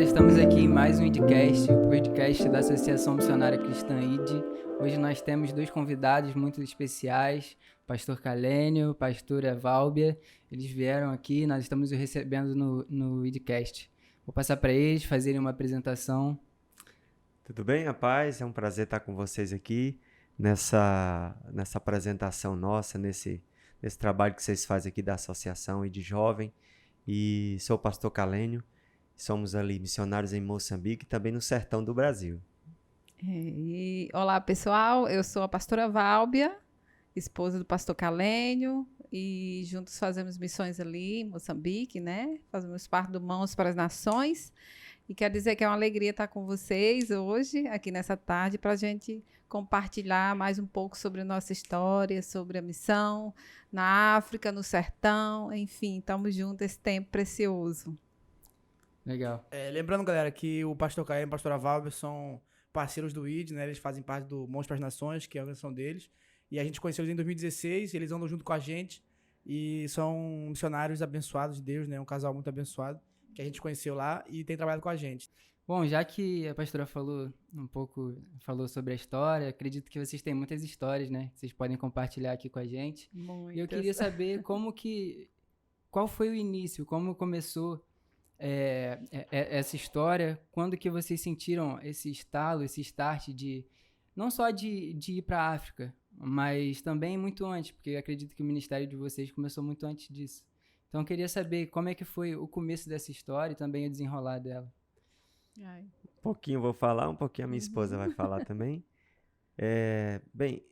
galera, estamos aqui em mais um IDcast, o podcast da Associação Missionária Cristã ID. Hoje nós temos dois convidados muito especiais, o pastor Calênio, pastora Válbia. Eles vieram aqui, nós estamos os recebendo no IDcast. Vou passar para eles fazerem uma apresentação. Tudo bem, rapaz? É um prazer estar com vocês aqui nessa apresentação nossa, nesse trabalho que vocês fazem aqui da Associação ID Jovem. E sou o pastor Calênio, somos ali missionários em Moçambique e também no sertão do Brasil. Olá, pessoal, eu sou a pastora Válbia, esposa do pastor Calênio, e juntos fazemos missões ali em Moçambique, né? Fazemos parte do Mãos para as Nações. E quero dizer que é uma alegria estar com vocês hoje, aqui nessa tarde, para a gente compartilhar mais um pouco sobre a nossa história, sobre a missão na África, no sertão, enfim, estamos juntos esse tempo precioso. Legal. Lembrando, galera, que o pastor Caio e a pastora Válvia são parceiros do ID, né? Eles fazem parte do Mãos para as Nações, que é a organização deles. E a gente conheceu eles em 2016, eles andam junto com a gente e são missionários abençoados de Deus, né? Um casal muito abençoado que a gente conheceu lá e tem trabalhado com a gente. Bom, já que a pastora falou sobre a história, acredito que vocês têm muitas histórias, né? Que vocês podem compartilhar aqui com a gente. Muitas. E eu queria saber qual foi o início, como começou essa história, quando que vocês sentiram esse estalo, esse start não só de ir para a África, mas também muito antes, porque eu acredito que o ministério de vocês começou muito antes disso. Então eu queria saber como é que foi o começo dessa história e também o desenrolar dela. Um pouquinho eu vou falar, um pouquinho a minha esposa vai falar também. Bem,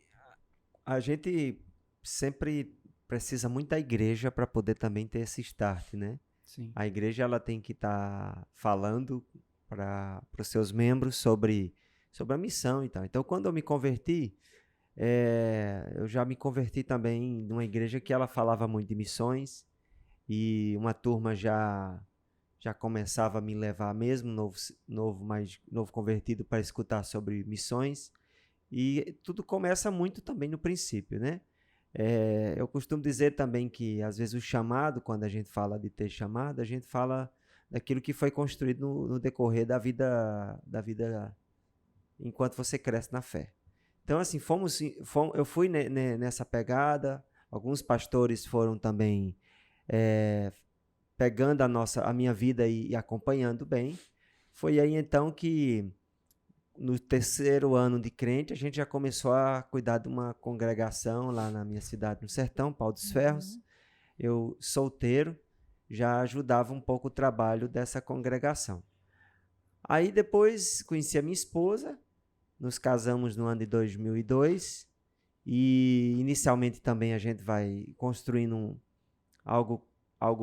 a gente sempre precisa muito da igreja para poder também ter esse start, né? Sim. A igreja ela tem que estar falando para os seus membros sobre a missão e tal. Então, quando eu me converti, eu já me converti também numa igreja que ela falava muito de missões e uma turma já começava a me levar mesmo, novo convertido, para escutar sobre missões. E tudo começa muito também no princípio, né? Eu costumo dizer também que, às vezes, o chamado, quando a gente fala de ter chamado, a gente fala daquilo que foi construído no decorrer da vida enquanto você cresce na fé. Então, assim, eu fui nessa pegada, alguns pastores foram também pegando a minha vida e acompanhando bem. Foi aí, então, que no terceiro ano de crente, a gente já começou a cuidar de uma congregação lá na minha cidade, no sertão, Pau dos Ferros. Eu, solteiro, já ajudava um pouco o trabalho dessa congregação. Aí depois conheci a minha esposa, nos casamos no ano de 2002 e inicialmente também a gente vai construindo algo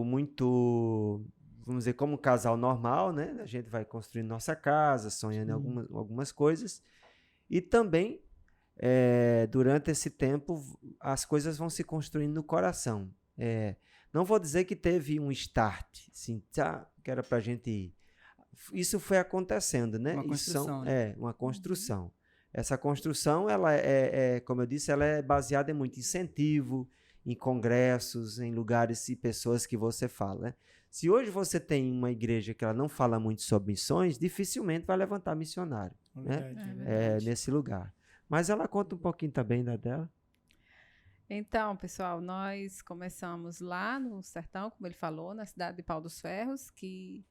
muito, vamos dizer, como um casal normal, né? A gente vai construindo nossa casa, sonhando em algumas coisas. E também, durante esse tempo, as coisas vão se construindo no coração. Não vou dizer que teve um start, assim, que era pra gente ir. Isso foi acontecendo, né? Uma construção, Uma construção. Essa construção, ela como eu disse, ela é baseada em muito incentivo, em congressos, em lugares e pessoas que você fala, né? Se hoje você tem uma igreja que ela não fala muito sobre missões, dificilmente vai levantar missionário, né? Nesse lugar. Mas ela conta um pouquinho também dela. Então, pessoal, nós começamos lá no sertão, como ele falou, na cidade de Pau dos Ferros, que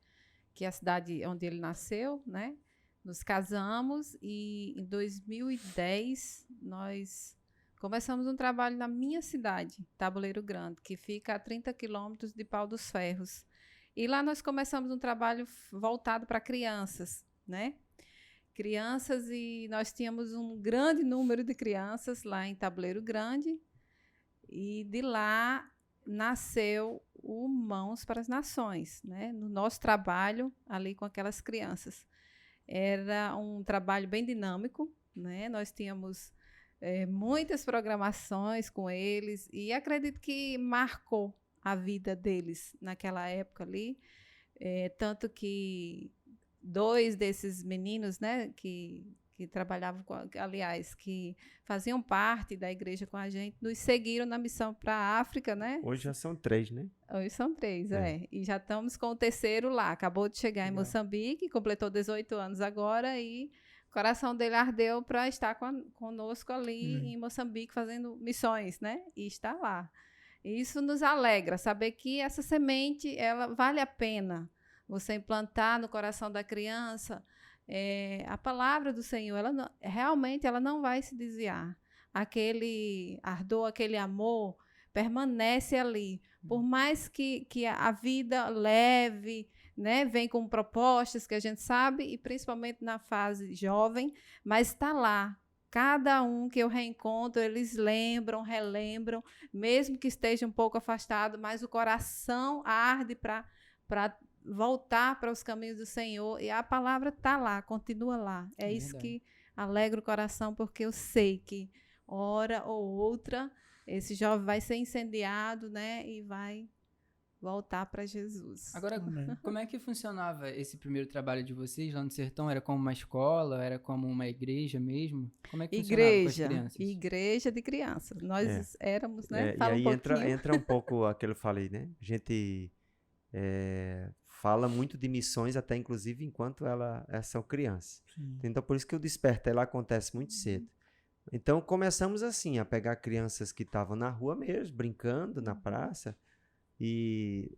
é a cidade onde ele nasceu, né? Nos casamos e em 2010 nós começamos um trabalho na minha cidade, Tabuleiro Grande, que fica a 30 quilômetros de Pau dos Ferros. E lá nós começamos um trabalho voltado para crianças, né? Crianças, e nós tínhamos um grande número de crianças lá em Tabuleiro Grande. E de lá nasceu o Mãos para as Nações, né? No nosso trabalho ali com aquelas crianças. Era um trabalho bem dinâmico, né? Nós tínhamos muitas programações com eles e acredito que marcou a vida deles naquela época ali, tanto que 2 desses meninos, né, que que trabalhavam, aliás, que faziam parte da igreja com a gente, nos seguiram na missão para a África, né? Hoje já são 3, né? Hoje são 3, É. E já estamos com o terceiro lá. Acabou de chegar em Legal. Moçambique, completou 18 anos agora e o coração dele ardeu para estar conosco ali em Moçambique fazendo missões, né? E está lá. E isso nos alegra, saber que essa semente, ela vale a pena você implantar no coração da criança. A palavra do Senhor, realmente ela não vai se desviar. Aquele ardor, aquele amor permanece ali. Por mais que a vida leve, né, vem com propostas que a gente sabe, e principalmente na fase jovem, mas está lá. Cada um que eu reencontro, eles lembram, relembram, mesmo que esteja um pouco afastado, mas o coração arde para voltar para os caminhos do Senhor, e a palavra está lá, continua lá. É isso verdade. que alegra o coração, porque eu sei que hora ou outra esse jovem vai ser incendiado, né, e vai voltar para Jesus. Agora, Amém. como é que funcionava esse primeiro trabalho de vocês lá no sertão? Era como uma escola? Era como uma igreja mesmo? Como é que funcionava com as crianças? Igreja de crianças. Nós éramos, né? E Fala aí um pouquinho. entra um pouco aquilo que eu falei, né? A gente fala muito de missões, até inclusive enquanto elas são crianças. Sim. Então, por isso que o despertar ela acontece muito cedo. Então, começamos assim, a pegar crianças que estavam na rua mesmo, brincando na praça, e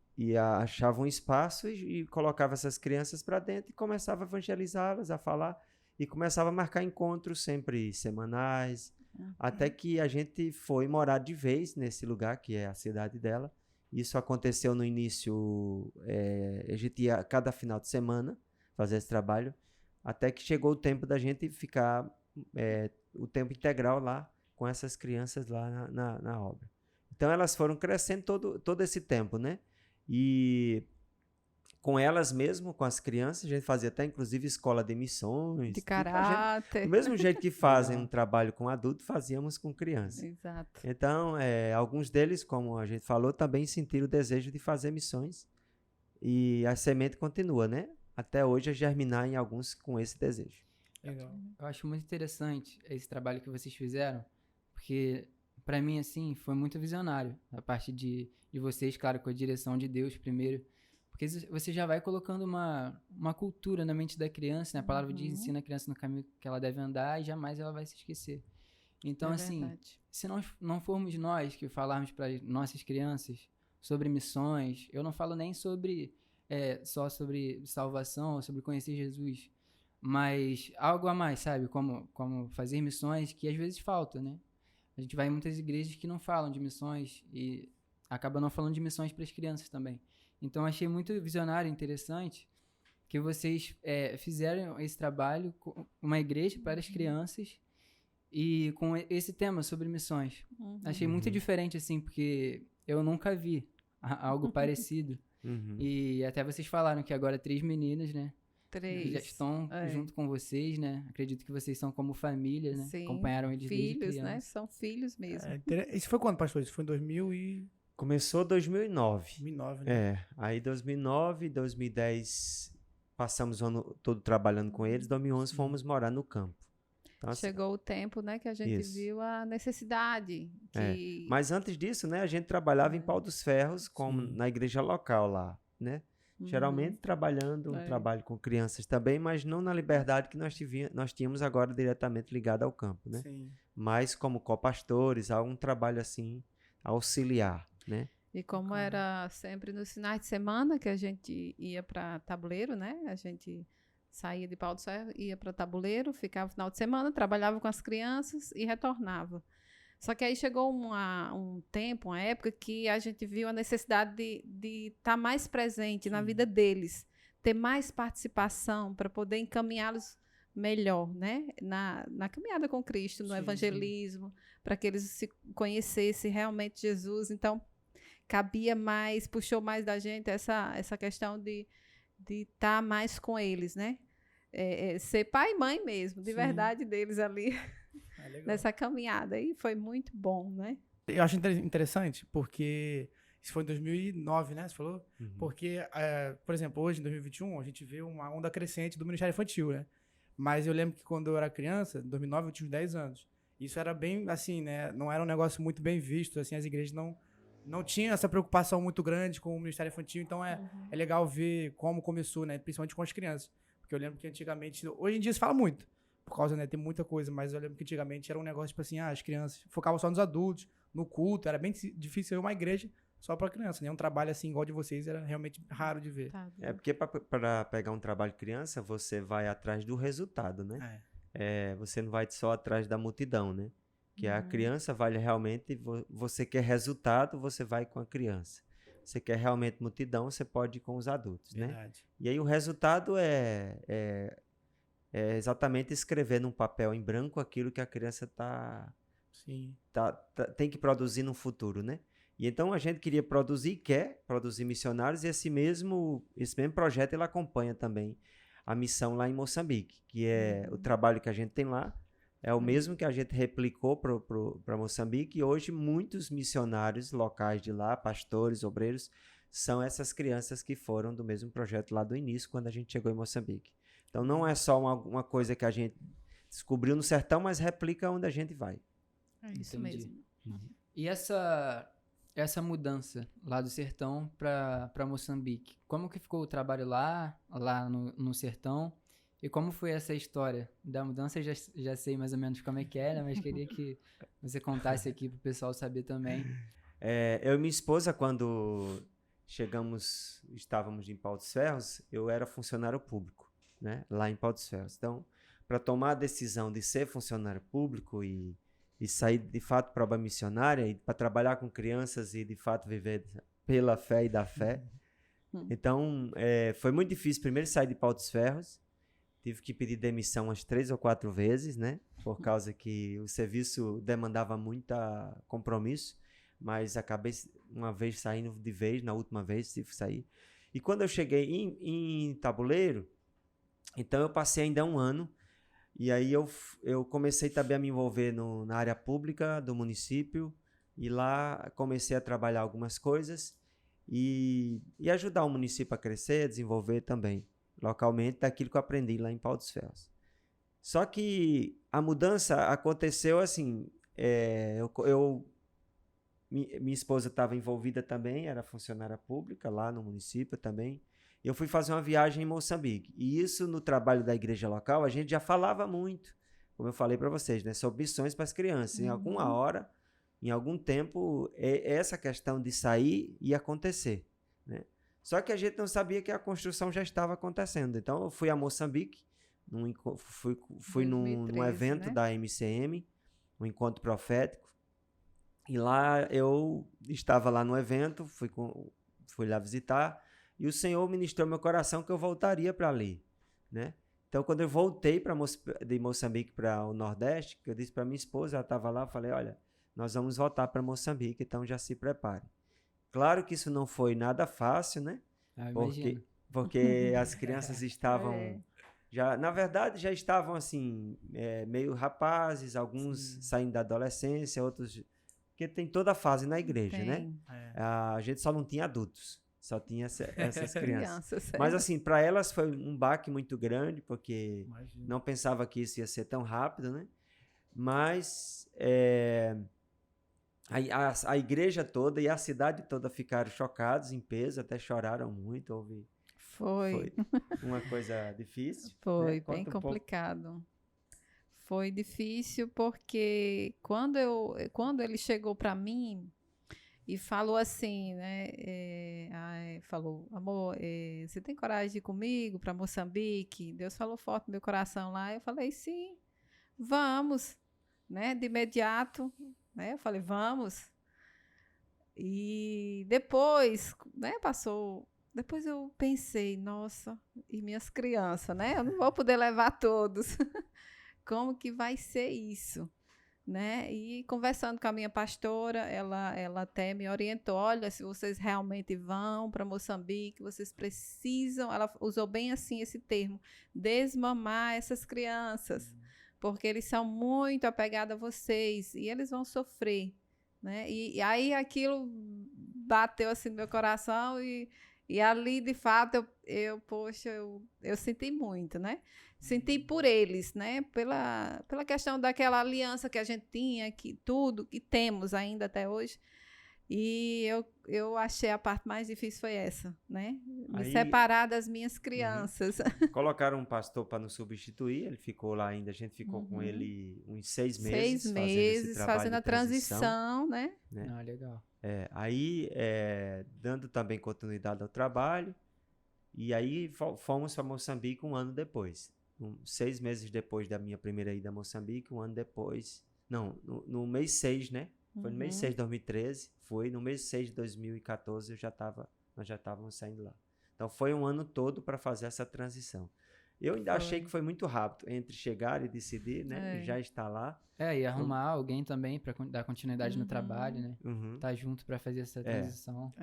achavam um espaço e colocava essas crianças para dentro e começava a evangelizá-las, a falar, e começava a marcar encontros sempre semanais, até que a gente foi morar de vez nesse lugar, que é a cidade dela. Isso aconteceu no início, a gente ia cada final de semana fazer esse trabalho, até que chegou o tempo da gente ficar o tempo integral lá com essas crianças lá na obra. Então elas foram crescendo todo esse tempo, né? E com elas mesmo, com as crianças, a gente fazia até inclusive escola de missões. De tudo. A caráter. gente, do mesmo jeito que fazem um trabalho com adulto, fazíamos com crianças. Exato. Então, alguns deles, como a gente falou, também sentiram o desejo de fazer missões. E a semente continua, né? Até hoje a germinar em alguns com esse desejo. Legal. Eu acho muito interessante esse trabalho que vocês fizeram, porque para mim, assim, foi muito visionário da parte de vocês, claro, com a direção de Deus primeiro, porque você já vai colocando uma cultura na mente da criança, né? A palavra diz, ensina a criança no caminho que ela deve andar e jamais ela vai se esquecer. Então, assim, verdade. se não formos nós que falarmos para nossas crianças sobre missões, eu não falo nem só sobre salvação, sobre conhecer Jesus, mas algo a mais, sabe? Como fazer missões que às vezes falta, né? A gente vai em muitas igrejas que não falam de missões e acaba não falando de missões para as crianças também. Então, achei muito visionário e interessante que vocês fizeram esse trabalho com uma igreja para as crianças e com esse tema sobre missões. Achei muito diferente, assim, porque eu nunca vi algo parecido. E até vocês falaram que agora 3 meninas, né? 3. Já estão junto com vocês, né? Acredito que vocês são como família, né? Sim. Acompanharam eles desde Filhos, criança. né? São filhos mesmo. Isso foi quando, pastor? Isso foi em 2009, Começou em 2009. né? Aí 2009, 2010 passamos o ano todo trabalhando com eles, 2011 fomos morar no campo. Então, assim, Chegou o tempo, né, que a gente Isso. viu a necessidade. Que... mas antes disso, né, a gente trabalhava em Pau dos Ferros, como na igreja local lá, né? Geralmente trabalhando um trabalho com crianças também, mas não na liberdade que nós tínhamos agora diretamente ligado ao campo, né? Sim. Mas como copastores, há um trabalho assim auxiliar, né? E como era sempre nos finais de semana que a gente ia para Tabuleiro, né? A gente saía de Pau do Ferro, ia para Tabuleiro, ficava no final de semana, trabalhava com as crianças e retornava. Só que aí chegou um tempo, uma época que a gente viu a necessidade de estar mais presente na vida deles, ter mais participação para poder encaminhá-los melhor, né? Na caminhada com Cristo, no evangelismo, para que eles se conhecessem realmente Jesus. Então, cabia mais, puxou mais da gente essa questão de estar mais com eles, né? Ser pai e mãe mesmo, de verdade deles ali, nessa caminhada. E foi muito bom, né? Eu acho interessante, porque isso foi em 2009, né? Você falou? Porque, por exemplo, hoje, em 2021, a gente vê uma onda crescente do Ministério Infantil, né? Mas eu lembro que quando eu era criança, em 2009, eu tinha uns 10 anos. Isso era bem, assim, né? Não era um negócio muito bem visto, assim, as igrejas não tinham essa preocupação muito grande com o Ministério Infantil, então é legal ver como começou, né? Principalmente com as crianças. Porque eu lembro que antigamente, hoje em dia se fala muito, por causa, né, tem muita coisa, mas eu lembro que antigamente era um negócio, tipo assim, as crianças focavam só nos adultos, no culto, era bem difícil ver uma igreja só para criança, né? Um trabalho assim, igual de vocês, era realmente raro de ver. Tá. Porque para pegar um trabalho de criança, você vai atrás do resultado, né? Você não vai só atrás da multidão, né? Que a criança vale realmente, você quer resultado, você vai com a criança. Você quer realmente multidão, você pode ir com os adultos, Verdade. né? E aí o resultado é exatamente escrever num papel em branco aquilo que a criança Sim. tem que produzir no futuro, né? E então a gente quer produzir missionários, e esse mesmo projeto ele acompanha também a missão lá em Moçambique, que é o trabalho que a gente tem lá, é o mesmo que a gente replicou para Moçambique, e hoje muitos missionários locais de lá, pastores, obreiros, são essas crianças que foram do mesmo projeto lá do início, quando a gente chegou em Moçambique. Então não é só uma coisa que a gente descobriu no sertão, mas replica onde a gente vai. É isso Entendi. mesmo. E essa mudança lá do sertão para Moçambique, como que ficou o trabalho lá no sertão? E como foi essa história da mudança? Eu já sei mais ou menos como é que era, mas queria que você contasse aqui para o pessoal saber também. Eu e minha esposa, quando estávamos em Pau dos Ferros, eu era funcionário público, né, lá em Pau dos Ferros. Então, para tomar a decisão de ser funcionário público e sair de fato para a obra missionária e para trabalhar com crianças e de fato viver pela fé e da fé. Então, foi muito difícil primeiro sair de Pau dos Ferros. Tive que pedir demissão umas 3 ou 4 vezes, né? Por causa que o serviço demandava muito compromisso. Mas acabei uma vez saindo de vez, na última vez tive que sair. E quando eu cheguei em Tabuleiro, então eu passei ainda um ano. E aí eu comecei também a me envolver na área pública do município. E lá comecei a trabalhar algumas coisas e ajudar o município a crescer, a desenvolver também localmente daquilo que eu aprendi lá em Pau dos Ferros. Só que a mudança aconteceu assim, minha esposa estava envolvida também, era funcionária pública lá no município também. Eu fui fazer uma viagem em Moçambique. E isso no trabalho da igreja local, a gente já falava muito, como eu falei para vocês, né, sobre missões para as crianças. Em alguma hora, em algum tempo, essa questão de sair ia acontecer, né? Só que a gente não sabia que a construção já estava acontecendo. Então, eu fui a Moçambique, fui num evento, né, da MCM, um encontro profético. E lá eu estava lá no evento, fui lá visitar, e o Senhor ministrou meu coração que eu voltaria para ali, né? Então, quando eu voltei de Moçambique para o Nordeste, que eu disse para minha esposa, ela estava lá, eu falei, olha, nós vamos voltar para Moçambique, então já se prepare. Claro que isso não foi nada fácil, né? Porque as crianças estavam na verdade, já estavam assim, meio rapazes, alguns saindo da adolescência, outros, porque tem toda a fase na igreja, né? A gente só não tinha adultos, só tinha essas crianças. Mas assim, para elas foi um baque muito grande, porque não pensava que isso ia ser tão rápido, né? Mas a igreja toda e a cidade toda ficaram chocados, em peso, até choraram muito. Foi uma coisa difícil. Foi, né? bem complicado. Foi difícil porque quando ele chegou para mim e falou assim, né? Falou, amor, você tem coragem de ir comigo para Moçambique? Deus falou forte no meu coração lá. Eu falei, sim, vamos, né? De imediato. Né? Eu falei, vamos. E depois, né, passou. Depois eu pensei, nossa, e minhas crianças, né? Eu não vou poder levar todos. Como que vai ser isso? Né? E conversando com a minha pastora, ela até me orientou, olha, se vocês realmente vão para Moçambique, vocês precisam, ela usou bem assim esse termo, desmamar essas crianças. Porque eles são muito apegados a vocês e eles vão sofrer, né? E aí aquilo bateu assim no meu coração e E ali, de fato, poxa, eu senti muito, né? Senti por eles, né? Pela questão daquela aliança que a gente tinha, que tudo, que temos ainda até hoje. E eu achei a parte mais difícil foi essa, né? Me Aí- separar das minhas crianças. Colocaram um pastor para nos substituir, ele ficou lá ainda, a gente ficou com ele uns 6 meses. 6 fazendo esse meses, trabalho fazendo de a transição, né? né? Ah, legal. Aí, dando também continuidade ao trabalho, e aí fomos para Moçambique um ano depois. 6 meses depois da minha primeira ida a Moçambique, um ano depois. Não, no mês 6, né? Foi no mês 6 de 2013. Foi no mês 6 de 2014, nós já estávamos saindo lá. Então foi um ano todo para fazer essa transição. Eu ainda achei que foi muito rápido entre chegar e decidir, né? Já estar lá. E arrumar alguém também para dar continuidade no trabalho, né? Uhum. Tá junto para fazer essa transição.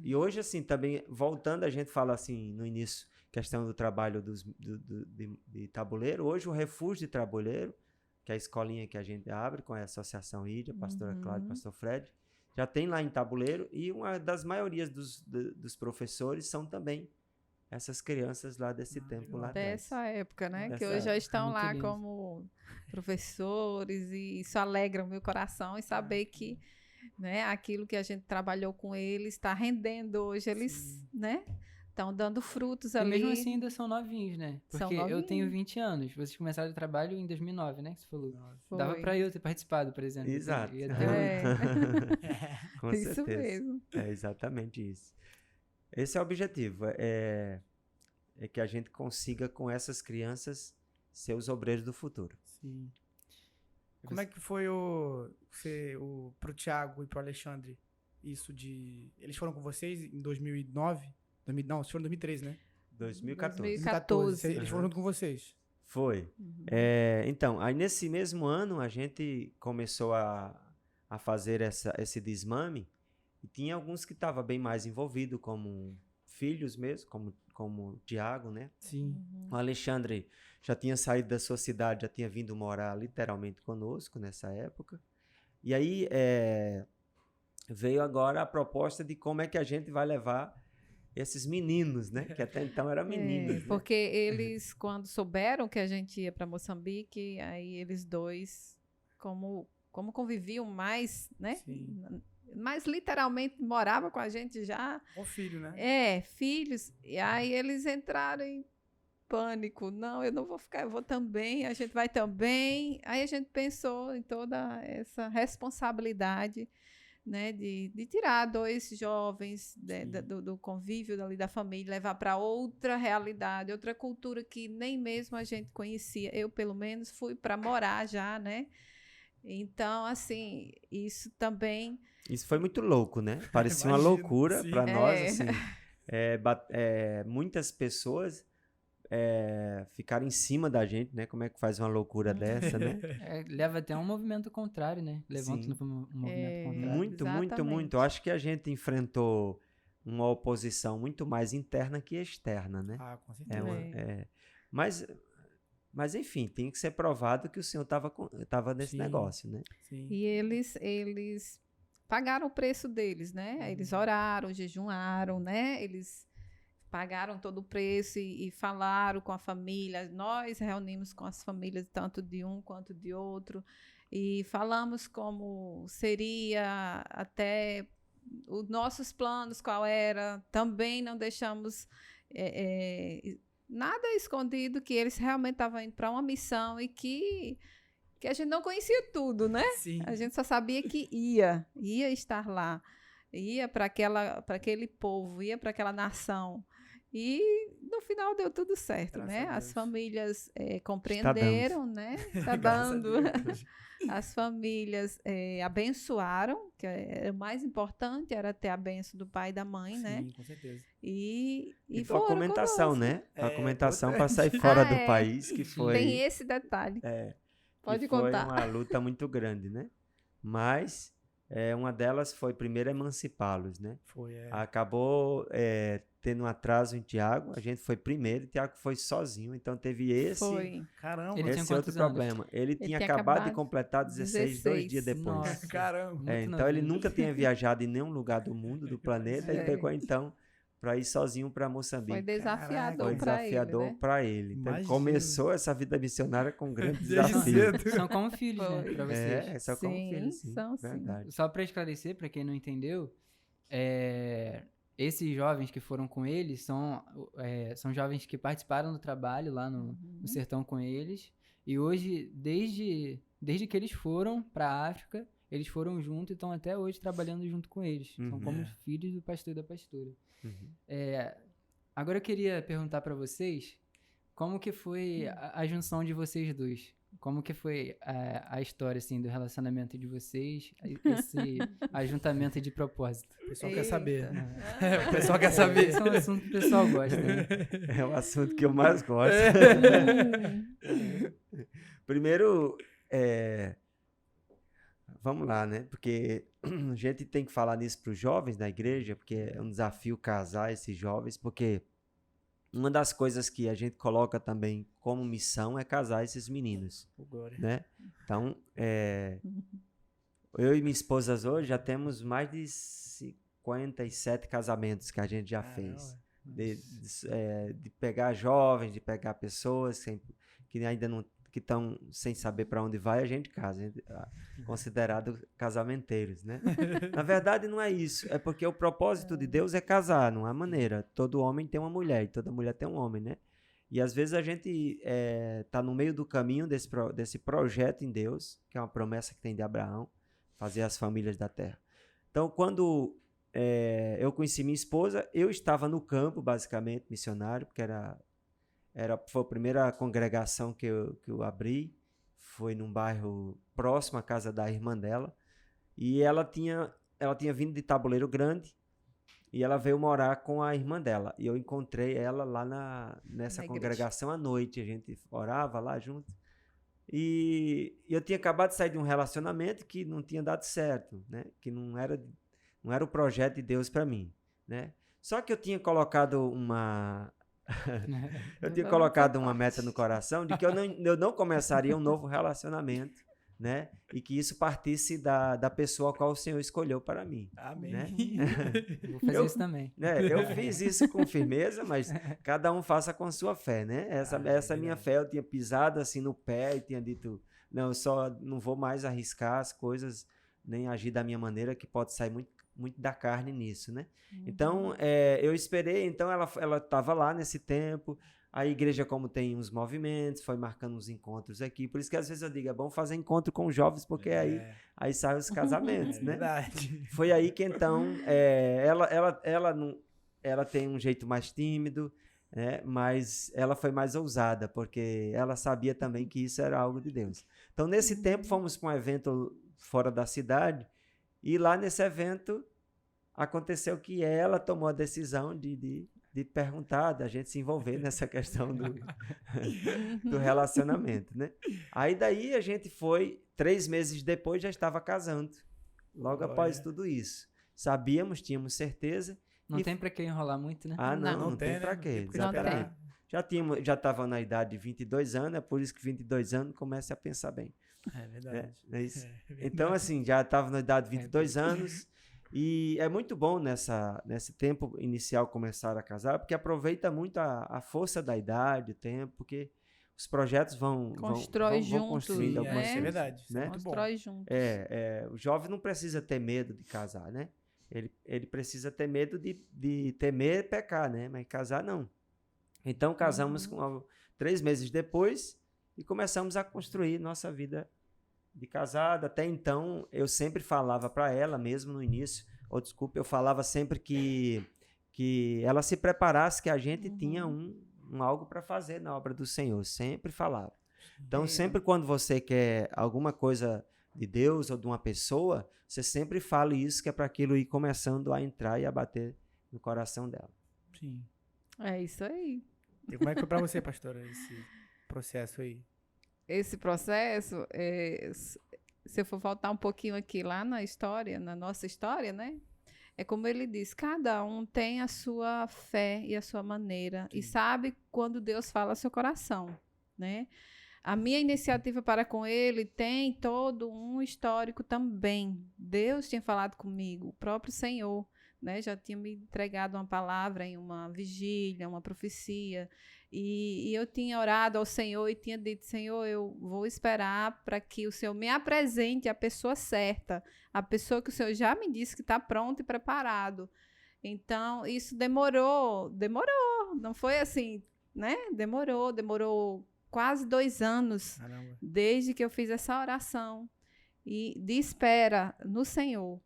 E hoje, assim, também, voltando, a gente fala assim, no início, questão do trabalho de tabuleiro. Hoje, o Refúgio de Tabuleiro, que é a escolinha que a gente abre com a Associação Ídia, pastora Cláudia, pastor Fred, já tem lá em Tabuleiro, e uma das maiorias dos professores são também essas crianças lá desse tempo lá atrás. Dessa época, né? Que Dessa hoje já estão Muito lá lindo. como professores, e isso alegra o meu coração e saber que, né, aquilo que a gente trabalhou com eles está rendendo hoje, eles, né, estão dando frutos E ali. mesmo assim ainda são novinhos, né? São Porque eu tenho novinhos. 20 anos. Vocês começaram o trabalho em 2009, né? Que você falou. Foi. Dava pra eu ter participado, por exemplo. Exato. Ia ter Com Isso certeza. mesmo. É exatamente isso. Esse é o objetivo, é que a gente consiga com essas crianças ser os obreiros do futuro. Sim. Como é que foi pro Thiago e pro Alexandre isso de... Eles foram com vocês em 2009? Não, vocês foram em 2013, né? 2014. 2014. Eles foram junto com vocês. Foi. Então, aí nesse mesmo ano a gente começou a fazer esse desmame, e tinha alguns que estavam bem mais envolvidos, como filhos mesmo, como o Tiago, né? Sim. O Alexandre já tinha saído da sua cidade, já tinha vindo morar literalmente conosco nessa época. E aí veio agora a proposta de como é que a gente vai levar esses meninos, né? Que até então eram meninos, né? Porque eles, quando souberam que a gente ia para Moçambique, aí eles dois, como conviviam mais, né? Sim. Mas literalmente morava com a gente já. O filho, né? Filhos. E aí eles entraram em pânico. Não, eu não vou ficar, eu vou também, a gente vai também. Aí a gente pensou em toda essa responsabilidade, né, de tirar dois jovens do convívio ali da família, levar para outra realidade, outra cultura que nem mesmo a gente conhecia. Eu, pelo menos, fui para morar já, né? Então, assim, isso também... Isso foi muito louco, né? Parecia uma Imagino, loucura sim. para nós, assim. Muitas pessoas ficaram em cima da gente, né? Como é que faz uma loucura dessa, né? leva até um movimento contrário, né? Levanta Sim. um movimento contrário. Muito, muito, Exatamente. muito. Eu acho que a gente enfrentou uma oposição muito mais interna que externa, né? Ah, com certeza. Mas, enfim, tem que ser provado que o senhor estava nesse Sim. negócio, né? Sim. E eles pagaram o preço deles, né? Eles oraram, jejuaram, né? Eles pagaram todo o preço e falaram com a família. Nós reunimos com as famílias, tanto de um quanto de outro, e falamos como seria até os nossos planos, qual era. Também não deixamos nada escondido, que eles realmente estavam indo para uma missão e que a gente não conhecia tudo, né? Sim. A gente só sabia que ia estar lá, ia para aquele povo, ia para aquela nação. E no final deu tudo certo, Graças né? a As Deus. famílias compreenderam, né? Está Graças a dando. Deus. As famílias abençoaram, que era o mais importante, era ter a benção do pai e da mãe, né? Sim, com certeza. E foram documentação, conosco. né? Documentação para importante. sair fora do país, que foi... Tem esse detalhe. Pode que contar. Foi uma luta muito grande, né? Mas uma delas foi primeiro emancipá-los, né? Foi, Acabou tendo um atraso em Tiago, a gente foi primeiro, Tiago foi sozinho, então teve Foi. Caramba. Ele tinha esse outro quantos anos? problema. Ele tinha tinha acabado de acabado completar 16, 2 dias depois. Nossa. Caramba. Muito Então novinho. ele nunca tinha viajado em nenhum lugar do mundo, do planeta, e pegou então para ir sozinho para Moçambique. Foi desafiador Foi para ele, desafiador né? para ele. Então, Imagino. começou essa vida missionária com um grande Desde desafio. cedo. São como filhos, né, Foi. pra vocês. É só como Sim, filho, sim. são sim. Verdade. Só para esclarecer, para quem não entendeu, esses jovens que foram com eles são jovens que participaram do trabalho lá no sertão com eles. E hoje, desde que eles foram para a África, eles foram juntos e estão até hoje trabalhando junto com eles. São Uhum. como É. os filhos do pastor e da pastora. Uhum. Agora eu queria perguntar para vocês como que foi a junção de vocês dois. Como que foi a história, assim, do relacionamento de vocês, esse ajuntamento de propósito? O pessoal quer saber. Eita. O pessoal quer saber. Esse é um assunto que o pessoal gosta, né? É o assunto que eu mais gosto. Primeiro, vamos lá, né? Porque a gente tem que falar nisso para os jovens da igreja, porque é um desafio casar esses jovens, porque uma das coisas que a gente coloca também como missão é casar esses meninos, Ô, glória. né? Então, eu e minha esposa hoje já temos mais de 57 casamentos que a gente já fez. De pegar jovens, de pegar pessoas que ainda não que estão sem saber para onde vai, a gente casa, a gente é considerado casamenteiros, né? Na verdade não é isso, é porque o propósito de Deus é casar, não há maneira. Todo homem tem uma mulher e toda mulher tem um homem, né? E às vezes a gente tá no meio do caminho desse projeto em Deus, que é uma promessa que tem de Abraão, fazer as famílias da terra. Então, quando eu conheci minha esposa, eu estava no campo, basicamente, missionário, porque foi a primeira congregação que eu abri, foi num bairro próximo à casa da irmã dela, e ela tinha vindo de Tabuleiro Grande, e ela veio morar com a irmã dela, e eu encontrei ela lá nessa congregação à noite, a gente orava lá junto, e eu tinha acabado de sair de um relacionamento que não tinha dado certo, né? Que não era o projeto de Deus para mim, né? Só que eu tinha colocado uma meta no coração de que eu não começaria um novo relacionamento, né? E que isso partisse da pessoa a qual o Senhor escolheu para mim. Amém. Né? Vou fazer isso também. Eu fiz isso com firmeza, mas cada um faça com sua fé, né? Essa minha fé, eu tinha pisado assim no pé e tinha dito, não, eu só não vou mais arriscar as coisas, nem agir da minha maneira, que pode sair muito da carne nisso, né? Então, eu esperei, então ela estava lá nesse tempo, a igreja, como tem uns movimentos, foi marcando uns encontros aqui, por isso que às vezes eu digo, é bom fazer encontro com jovens, porque aí saem os casamentos, né? Verdade. Foi aí que então, ela tem um jeito mais tímido, né? Mas ela foi mais ousada, porque ela sabia também que isso era algo de Deus. Então, nesse tempo, fomos para um evento fora da cidade, e lá nesse evento aconteceu que ela tomou a decisão de perguntar, da gente se envolver nessa questão do relacionamento, né? Aí daí a gente foi, 3 meses depois já estava casando, logo após tudo isso. Sabíamos, tínhamos certeza. Não tem pra que enrolar muito, né? Ah, não tem pra quê. Exatamente. Já estava na idade de 22 anos, é por isso que 22 anos comece a pensar bem. É verdade. É isso. verdade. Então, assim, já estava na idade de 22 anos e é muito bom nesse tempo inicial começar a casar, porque aproveita muito a força da idade, o tempo, porque os projetos vão construindo algumas né? coisas. É verdade. Isso é né? muito bom. Constrói juntos. O jovem não precisa ter medo de casar, né? Ele precisa ter medo de temer pecar, né? Mas casar, não. Então, casamos 3 meses depois e começamos a construir nossa vida de casado. Até então, eu sempre falava para ela, mesmo no início, eu falava sempre que ela se preparasse, que a gente tinha algo para fazer na obra do Senhor. Sempre falava. Então, sempre quando você quer alguma coisa de Deus ou de uma pessoa, você sempre fala isso, que é para aquilo ir começando a entrar e a bater no coração dela. Sim. É isso aí. E como é que foi pra você, pastora, esse processo aí? Esse processo, se eu for voltar um pouquinho aqui lá na história, na nossa história, né? É como ele diz, cada um tem a sua fé e a sua maneira e sabe quando Deus fala ao seu coração, né? A minha iniciativa para com ele tem todo um histórico também. Deus tinha falado comigo, o próprio Senhor, né? Já tinha me entregado uma palavra em uma vigília, uma profecia. E eu tinha orado ao Senhor e tinha dito, Senhor, eu vou esperar para que o Senhor me apresente a pessoa certa, a pessoa que o Senhor já me disse que está pronto e preparado. Então, isso demorou, não foi assim, né? Demorou quase 2 anos Caramba. desde que eu fiz essa oração e de espera no Senhor.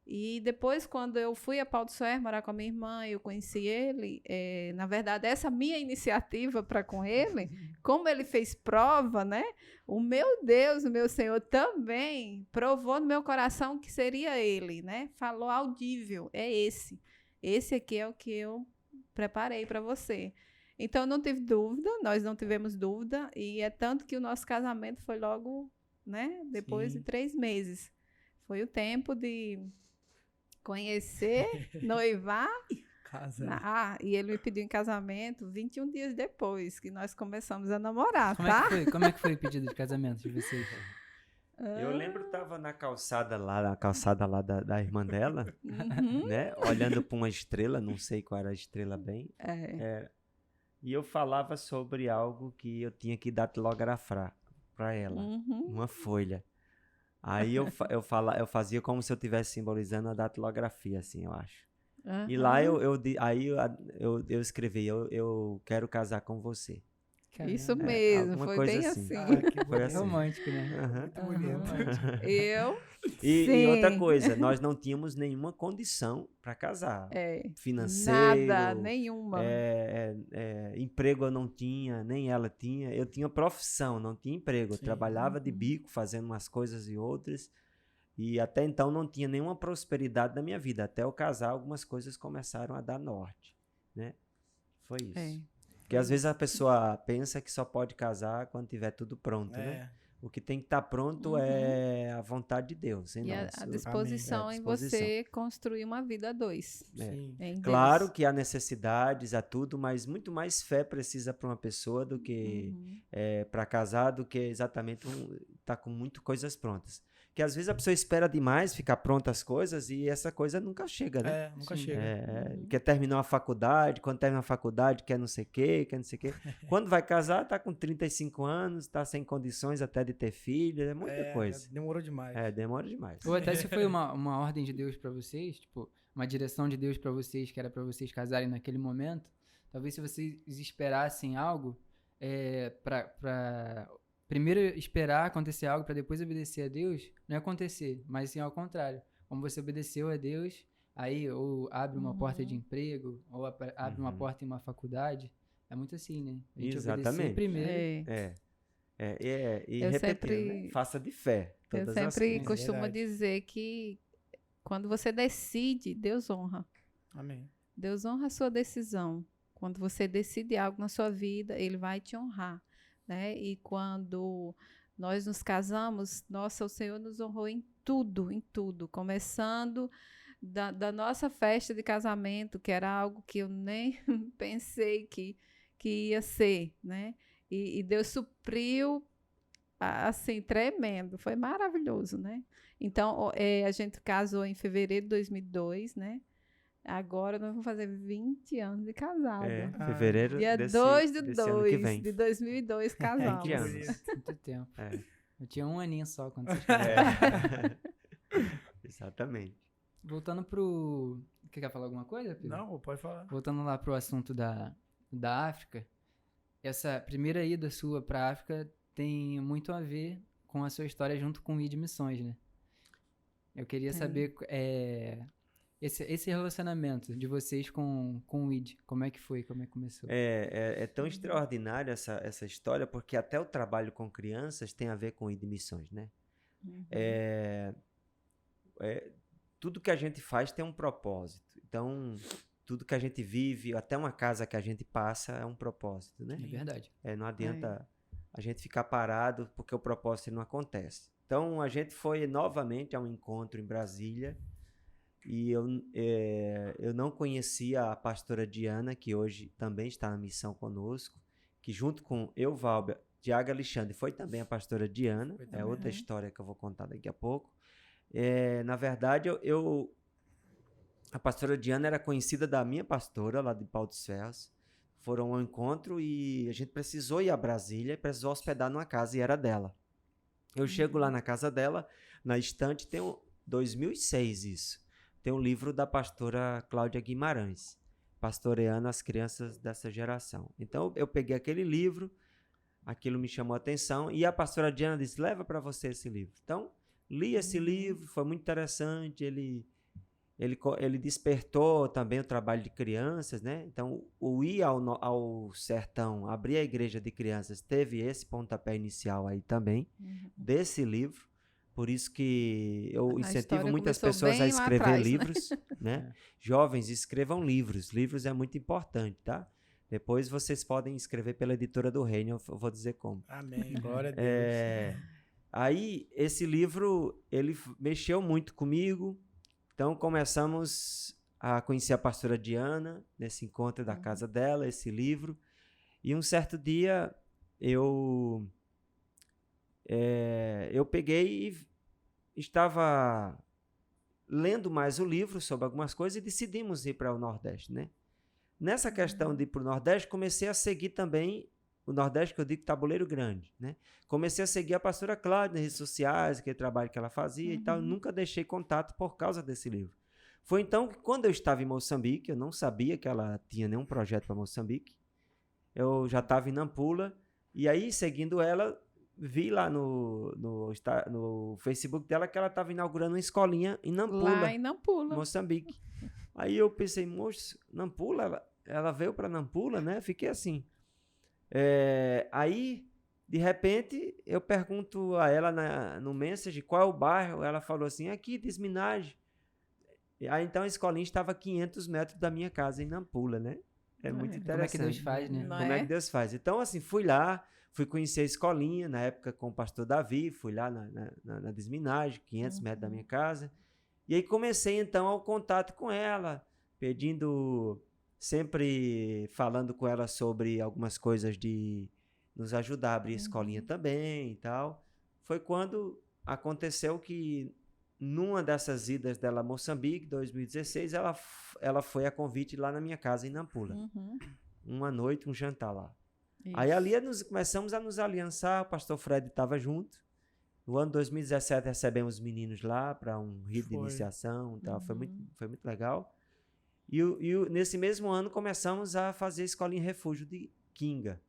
E depois, quando eu fui a Pau dos Ferros morar com a minha irmã, eu conheci ele, na verdade, essa minha iniciativa para com ele, como ele fez prova, né? O meu Deus, o meu Senhor também provou no meu coração que seria ele, né? Falou audível, é esse. Esse aqui é o que eu preparei para você. Então, não tive dúvida, nós não tivemos dúvida, e é tanto que o nosso casamento foi logo, né? Depois Sim. de 3 meses. Foi o tempo de conhecer, noivar. Casa. E ele me pediu em casamento 21 dias depois que nós começamos a namorar, Como tá? Como é que foi o pedido de casamento de vocês? Eu lembro que tava na calçada lá da irmã dela, Uhum. né? Olhando para uma estrela, não sei qual era a estrela bem. E eu falava sobre algo que eu tinha que datilografar para ela, Uhum. uma folha. Aí eu fazia como se eu estivesse simbolizando a datilografia, assim, eu acho. E lá eu escrevi, eu quero casar com você. Isso Caramba, mesmo, alguma foi coisa bem assim. assim. Que Foi é assim. romântico, né? Aham. Muito bonito. Eu, E outra sim. coisa, nós não tínhamos nenhuma condição para casar. Nada, Financeiro, nenhuma. emprego eu não tinha, nem ela tinha. Eu tinha profissão, não tinha emprego. Eu Sim. trabalhava de bico, fazendo umas coisas e outras. E até então não tinha nenhuma prosperidade na minha vida. Até eu casar, algumas coisas começaram a dar norte, né? Foi isso. Porque às vezes a pessoa pensa que só pode casar quando tiver tudo pronto, né? O que tem que estar pronto é a vontade de Deus em E nós. a disposição Amém. em você construir uma vida a 2. Sim. Em Deus. Claro que há necessidades, há tudo, mas muito mais fé precisa para uma pessoa do que para casar, do que exatamente estar com muito coisas prontas. Porque às vezes a pessoa espera demais ficar pronta as coisas e essa coisa nunca chega, né? Nunca Sim. chega. Quer terminar a faculdade, quando termina a faculdade quer não sei o quê, quer não sei o quê. Quando vai casar, tá com 35 anos, tá sem condições até de ter filho, é muita coisa. Demorou demais. Demora demais. Ou até se foi uma ordem de Deus pra vocês, tipo, uma direção de Deus pra vocês, que era pra vocês casarem naquele momento, talvez se vocês esperassem algo, pra primeiro esperar acontecer algo pra depois obedecer a Deus, não ia acontecer, mas sim ao contrário. Como você obedeceu a Deus, aí ou abre uma porta de emprego, ou abre uma porta em uma faculdade, é muito assim, né? A gente obedecer primeiro. E Eu repetindo, né? Faça de fé. Eu Todas as sempre coisas. costumo dizer que quando você decide, Deus honra. Amém. Deus honra a sua decisão. Quando você decide algo na sua vida, Ele vai te honrar, né? E quando nós nos casamos, nossa, o Senhor nos honrou em tudo. Começando da nossa festa de casamento, que era algo que eu nem pensei que ia ser, né? E Deus supriu, assim, tremendo. Foi maravilhoso, né? Então, a gente casou em fevereiro de 2002, né? Agora nós vamos fazer 20 anos de casado. Fevereiro Dia desse 2 de desse ano que 2 vem. de 2002 casamos. 20 anos. Muito tempo. É. Eu tinha 1 aninho só quando vocês casaram. Exatamente. Voltando pro... Quer falar alguma coisa, Pedro? Não, pode falar. Voltando lá pro assunto da África, essa primeira ida sua pra África tem muito a ver com a sua história junto com o ID Missões, né? Eu queria saber esse relacionamento de vocês com o ID, como é que foi, como é que começou? É tão extraordinário essa história, porque até o trabalho com crianças tem a ver com ID Missões, né? Tudo que a gente faz tem um propósito. Então, tudo que a gente vive, até uma casa que a gente passa, é um propósito, né? É verdade. Não adianta a gente ficar parado porque o propósito não acontece. Então, a gente foi novamente a um encontro em Brasília e eu não conhecia a pastora Diana, que hoje também está na missão conosco, que junto com eu, Valber, Tiago Alexandre, foi também a pastora Diana, outra história que eu vou contar daqui a pouco. Na verdade, A pastora Diana era conhecida da minha pastora, lá de Pau dos Ferros. Foram ao encontro e a gente precisou ir a Brasília, precisou hospedar numa casa e era dela. Eu chego lá na casa dela, na estante, tem 2006 isso. Tem um livro da pastora Cláudia Guimarães, Pastoreando as Crianças dessa Geração. Então eu peguei aquele livro, aquilo me chamou a atenção e a pastora Diana disse, leva para você esse livro. Então, li esse livro, foi muito interessante, ele despertou também o trabalho de crianças, né? Então, o ir ao sertão, abrir a igreja de crianças, teve esse pontapé inicial aí também, desse livro. Por isso que eu incentivo muitas pessoas a escrever livros, né? Jovens, escrevam livros. Livros é muito importante, tá? Depois vocês podem escrever pela Editora do Reino, eu vou dizer como. Amém, glória a Deus. Aí, esse livro, ele mexeu muito comigo. Então, começamos a conhecer a pastora Diana, nesse encontro da casa dela, esse livro. E um certo dia, eu peguei e estava lendo mais o livro sobre algumas coisas e decidimos ir para o Nordeste, né? Nessa questão de ir para o Nordeste, comecei a seguir também o Nordeste, que eu digo Tabuleiro Grande, né? Comecei a seguir a pastora Cláudia nas redes sociais, aquele trabalho que ela fazia e tal. Eu nunca deixei contato por causa desse livro. Foi então que, quando eu estava em Moçambique, eu não sabia que ela tinha nenhum projeto para Moçambique. Eu já estava em Nampula. E aí, seguindo ela, vi lá no Facebook dela que ela estava inaugurando uma escolinha em Nampula. Lá em Nampula. Moçambique. Aí eu pensei, moço, Nampula? Ela veio para Nampula, né? Fiquei assim. Aí, de repente, eu pergunto a ela no message qual é o bairro. Ela falou assim, aqui, Desminagem. Aí, então, a escolinha estava a 500 metros da minha casa, em Nampula, né? Muito interessante. Como é que Deus faz, né? Como é que Deus faz. Então, assim, fui lá, fui conhecer a escolinha, na época com o pastor Davi, fui lá na Desminagem, 500 metros da minha casa. E aí comecei, então, ao contato com ela, pedindo... Sempre falando com ela sobre algumas coisas de nos ajudar a abrir a escolinha também e tal. Foi quando aconteceu que, numa dessas idas dela a Moçambique, 2016, ela foi a convite lá na minha casa, em Nampula. Uma noite, um jantar lá. Isso. Aí ali começamos a nos aliançar, o pastor Fred estava junto. No ano 2017 recebemos os meninos lá para um rito de iniciação e tal. Foi muito legal. E nesse mesmo ano começamos a fazer a escolinha refúgio de Kinga.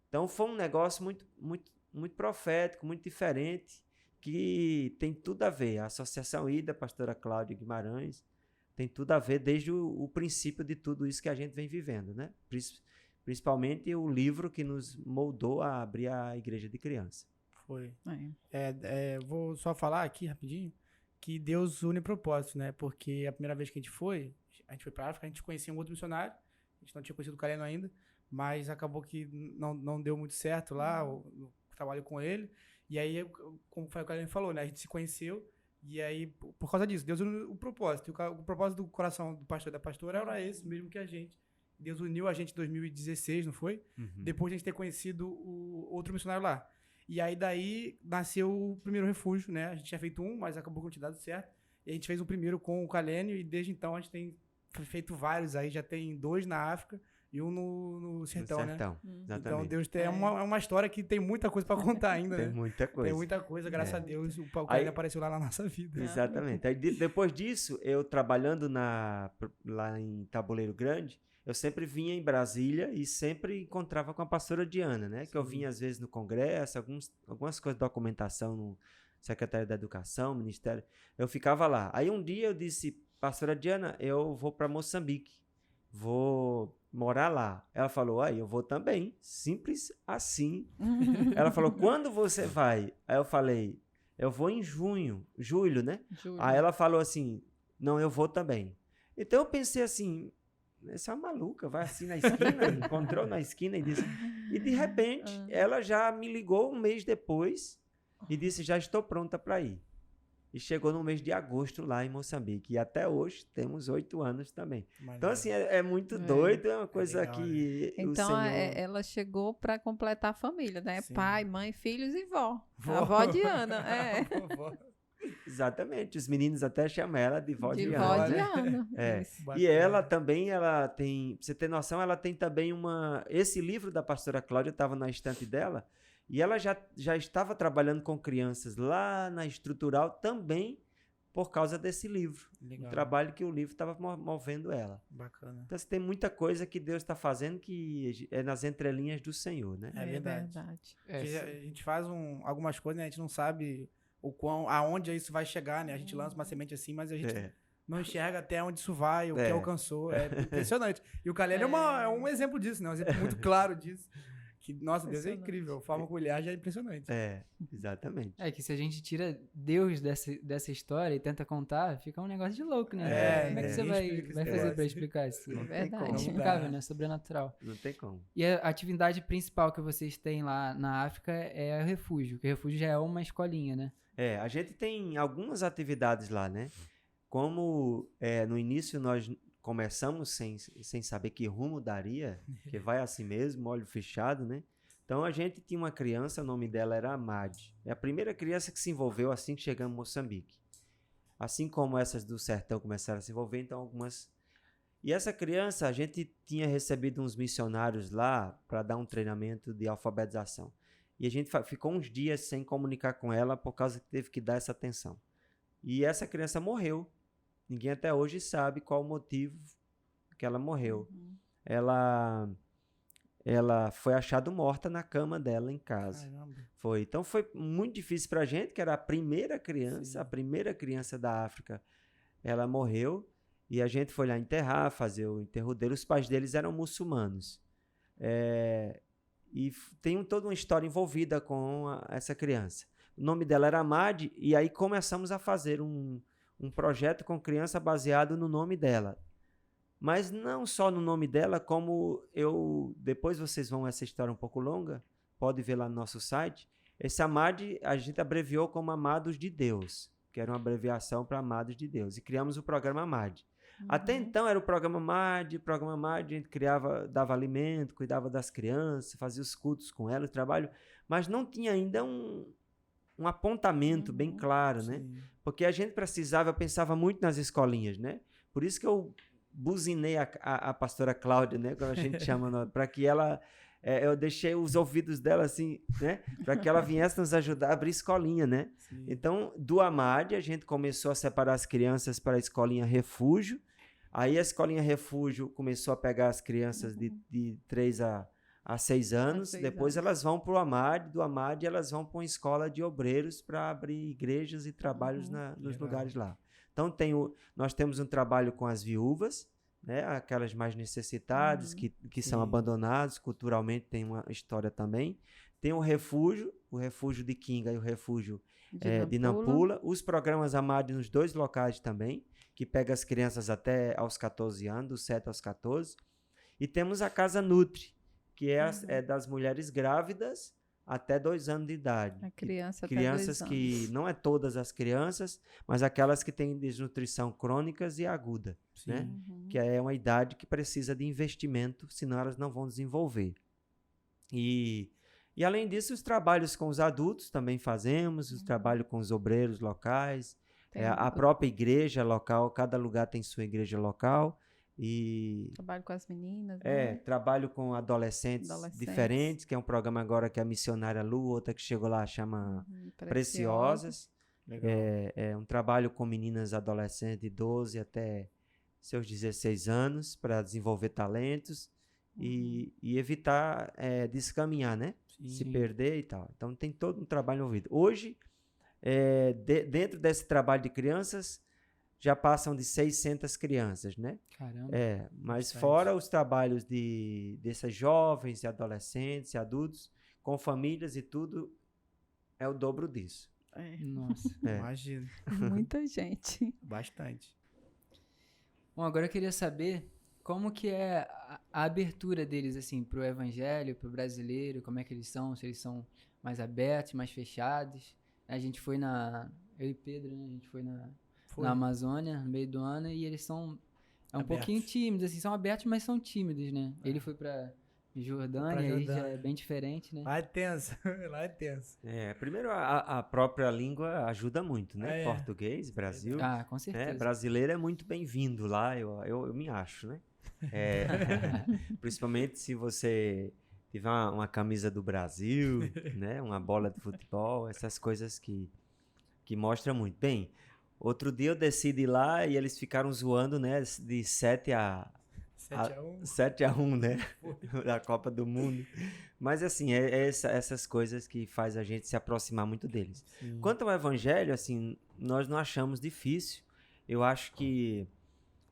Então foi um negócio muito, muito, muito profético, muito diferente, que tem tudo a ver. A Associação IDA, a pastora Cláudia Guimarães, tem tudo a ver desde o princípio de tudo isso que a gente vem vivendo, né? Principalmente o livro que nos moldou a abrir a igreja de criança. Foi. Vou só falar aqui rapidinho que Deus une propósitos, né? Porque a primeira vez que a gente foi para a África, a gente conhecia um outro missionário, a gente não tinha conhecido o Caleno ainda, mas acabou que não deu muito certo lá, o trabalho com ele, e aí, como o Caleno falou, né, a gente se conheceu, e aí, por causa disso, Deus uniu o propósito, o propósito do coração do pastor e da pastora era esse mesmo que a gente. Deus uniu a gente em 2016, não foi? Depois de a gente ter conhecido o outro missionário lá. E aí, daí, nasceu o primeiro refúgio, né, a gente tinha feito mas acabou com não ter dado certo, e a gente fez o primeiro com o Caleno, e desde então a gente tem feito vários aí, já tem 2 na África e um no sertão, né? Então Deus tem uma história que tem muita coisa para contar ainda, né? Tem muita coisa. Tem muita coisa, graças a Deus, o Caleno apareceu lá na nossa vida. Exatamente. Aí, depois disso, eu trabalhando lá em Tabuleiro Grande, eu sempre vinha em Brasília e sempre encontrava com a pastora Diana, né? Que eu vinha às vezes no congresso, algumas coisas de documentação no Secretário da Educação, Ministério, eu ficava lá. Aí um dia eu disse, pastora Diana, eu vou para Moçambique, vou morar lá. Ela falou, eu vou também, simples assim. Ela falou, quando você vai? Aí eu falei, eu vou em julho, né? Aí ela falou assim, não, eu vou também. Então eu pensei assim, essa é uma maluca, vai assim na esquina, encontrou na esquina e disse... E de repente, ela já me ligou um mês depois e disse, já estou pronta para ir. E chegou no mês de agosto lá em Moçambique. E até hoje temos 8 anos também. Então, assim, é muito doido. É uma coisa legal, que então, o Senhor... ela chegou para completar a família, né? Sim. Pai, mãe, filhos e vó. A avó Diana. Exatamente. Os meninos até chamam ela de vó De Diana. vó né? Diana. É. Isso. E Bacana. ela também, ela tem, pra você ter noção, ela tem também esse livro da pastora Cláudia estava na estante dela, e ela já estava trabalhando com crianças lá na estrutural também por causa desse livro. Legal. O trabalho que o livro estava movendo ela. Bacana. Então, tem muita coisa que Deus está fazendo que é nas entrelinhas do Senhor, né? É verdade. É, Porque a gente faz algumas coisas, né? A gente não sabe aonde isso vai chegar, né? A gente lança uma semente assim, mas a gente não enxerga até onde isso vai, o que alcançou. É impressionante. E o Caleb é um exemplo disso, né? Um exemplo muito claro disso. Que, nossa, Deus é incrível. A forma como ele age é impressionante. É, exatamente. É que se a gente tira Deus dessa história e tenta contar, fica um negócio de louco, né? Como é que você vai fazer pra explicar isso? Não É tem verdade. como. É inexplicável, né? Sobrenatural. Não tem como. E a atividade principal que vocês têm lá na África é o refúgio, que o refúgio já é uma escolinha, né? A gente tem algumas atividades lá, né? Como no início nós começamos sem saber que rumo daria, que vai assim mesmo, olho fechado, né? Então a gente tinha uma criança, o nome dela era Amade. É a primeira criança que se envolveu assim que chegamos em Moçambique. Assim como essas do sertão começaram a se envolver, então algumas... E essa criança, a gente tinha recebido uns missionários lá para dar um treinamento de alfabetização. E a gente ficou uns dias sem comunicar com ela por causa que teve que dar essa atenção. E essa criança morreu. Ninguém até hoje sabe qual o motivo que ela morreu. Ela foi achada morta na cama dela em casa. Caramba. Então foi muito difícil pra gente, que era a primeira criança da África. Ela morreu e a gente foi lá enterrar, fazer o enterro dele. Os pais deles eram muçulmanos. E tem toda uma história envolvida com essa criança. O nome dela era Amade, e aí começamos a fazer um projeto com criança baseado no nome dela. Mas não só no nome dela, como depois vocês vão essa história um pouco longa, pode ver lá no nosso site. Esse Amade a gente abreviou como Amados de Deus, que era uma abreviação para Amados de Deus, e criamos o programa Amade. Até então era o programa Amade, a gente dava alimento, cuidava das crianças, fazia os cultos com elas, o trabalho, mas não tinha ainda um apontamento bem claro, né? Porque a gente eu pensava muito nas escolinhas, né? Por isso que eu buzinei a pastora Cláudia, né? Como a gente chama, para que ela... eu deixei os ouvidos dela assim, né? Para que ela viesse nos ajudar a abrir escolinha, né? Sim. Então, do Amade, a gente começou a separar as crianças para a escolinha Refúgio. Aí a escolinha Refúgio começou a pegar as crianças de 3 a 6 anos. Depois elas vão para o Amade. Do Amade, elas vão para uma escola de obreiros para abrir igrejas e trabalhos nos lugares lá. Então, nós temos um trabalho com as viúvas, né? Aquelas mais necessitadas, que são abandonadas, culturalmente tem uma história também. Tem o refúgio de Kinga e o refúgio de Nampula. Os programas Amade nos 2 locais também, que pega as crianças até aos 14 anos, dos 7 aos 14. E temos a Casa Nutri, que é das mulheres grávidas até 2 anos de idade. A criança até crianças 2 que anos. não é todas as crianças, mas aquelas que têm desnutrição crônicas e aguda, né? Que é uma idade que precisa de investimento, senão elas não vão desenvolver. E além disso, os trabalhos com os adultos também fazemos, os trabalhos com os obreiros locais, a própria igreja local, cada lugar tem sua igreja local. E trabalho com as meninas, né? Trabalho com adolescentes diferentes, que é um programa agora que a missionária Lu, outra que chegou lá, chama Preciosas. É um trabalho com meninas adolescentes de 12 até seus 16 anos, para desenvolver talentos e evitar descaminhar, né? Se perder e tal. Então tem todo um trabalho envolvido. Hoje, dentro desse trabalho de crianças, já passam de 600 crianças, né? Caramba. Mas fora os trabalhos desses jovens, e adolescentes, e adultos, com famílias e tudo, é o dobro disso. Nossa. Imagina. Muita gente. Bastante. Bom, agora eu queria saber como que é a abertura deles, assim, pro evangelho, pro brasileiro, como é que eles são, se eles são mais abertos, mais fechados. A gente foi eu e Pedro, né? A gente foi na Amazônia, no meio do ano, e eles são um pouquinho tímidos, assim, são abertos, mas são tímidos, né? Ele foi pra Jordânia, aí já é bem diferente, né? Lá é tenso, lá é tenso. Primeiro a própria língua ajuda muito, né? É. Português, Brasil. Ah, com certeza. Brasileiro é muito bem-vindo lá, eu me acho, né? Principalmente se você tiver uma camisa do Brasil, né? Uma bola de futebol, essas coisas que mostram muito. Bem, outro dia eu decidi ir lá e eles ficaram zoando, né? De 7-1. 7-1, né? Da Copa do Mundo. Mas assim, essas coisas que faz a gente se aproximar muito deles. Sim. Quanto ao evangelho, assim, nós não achamos difícil. Eu acho que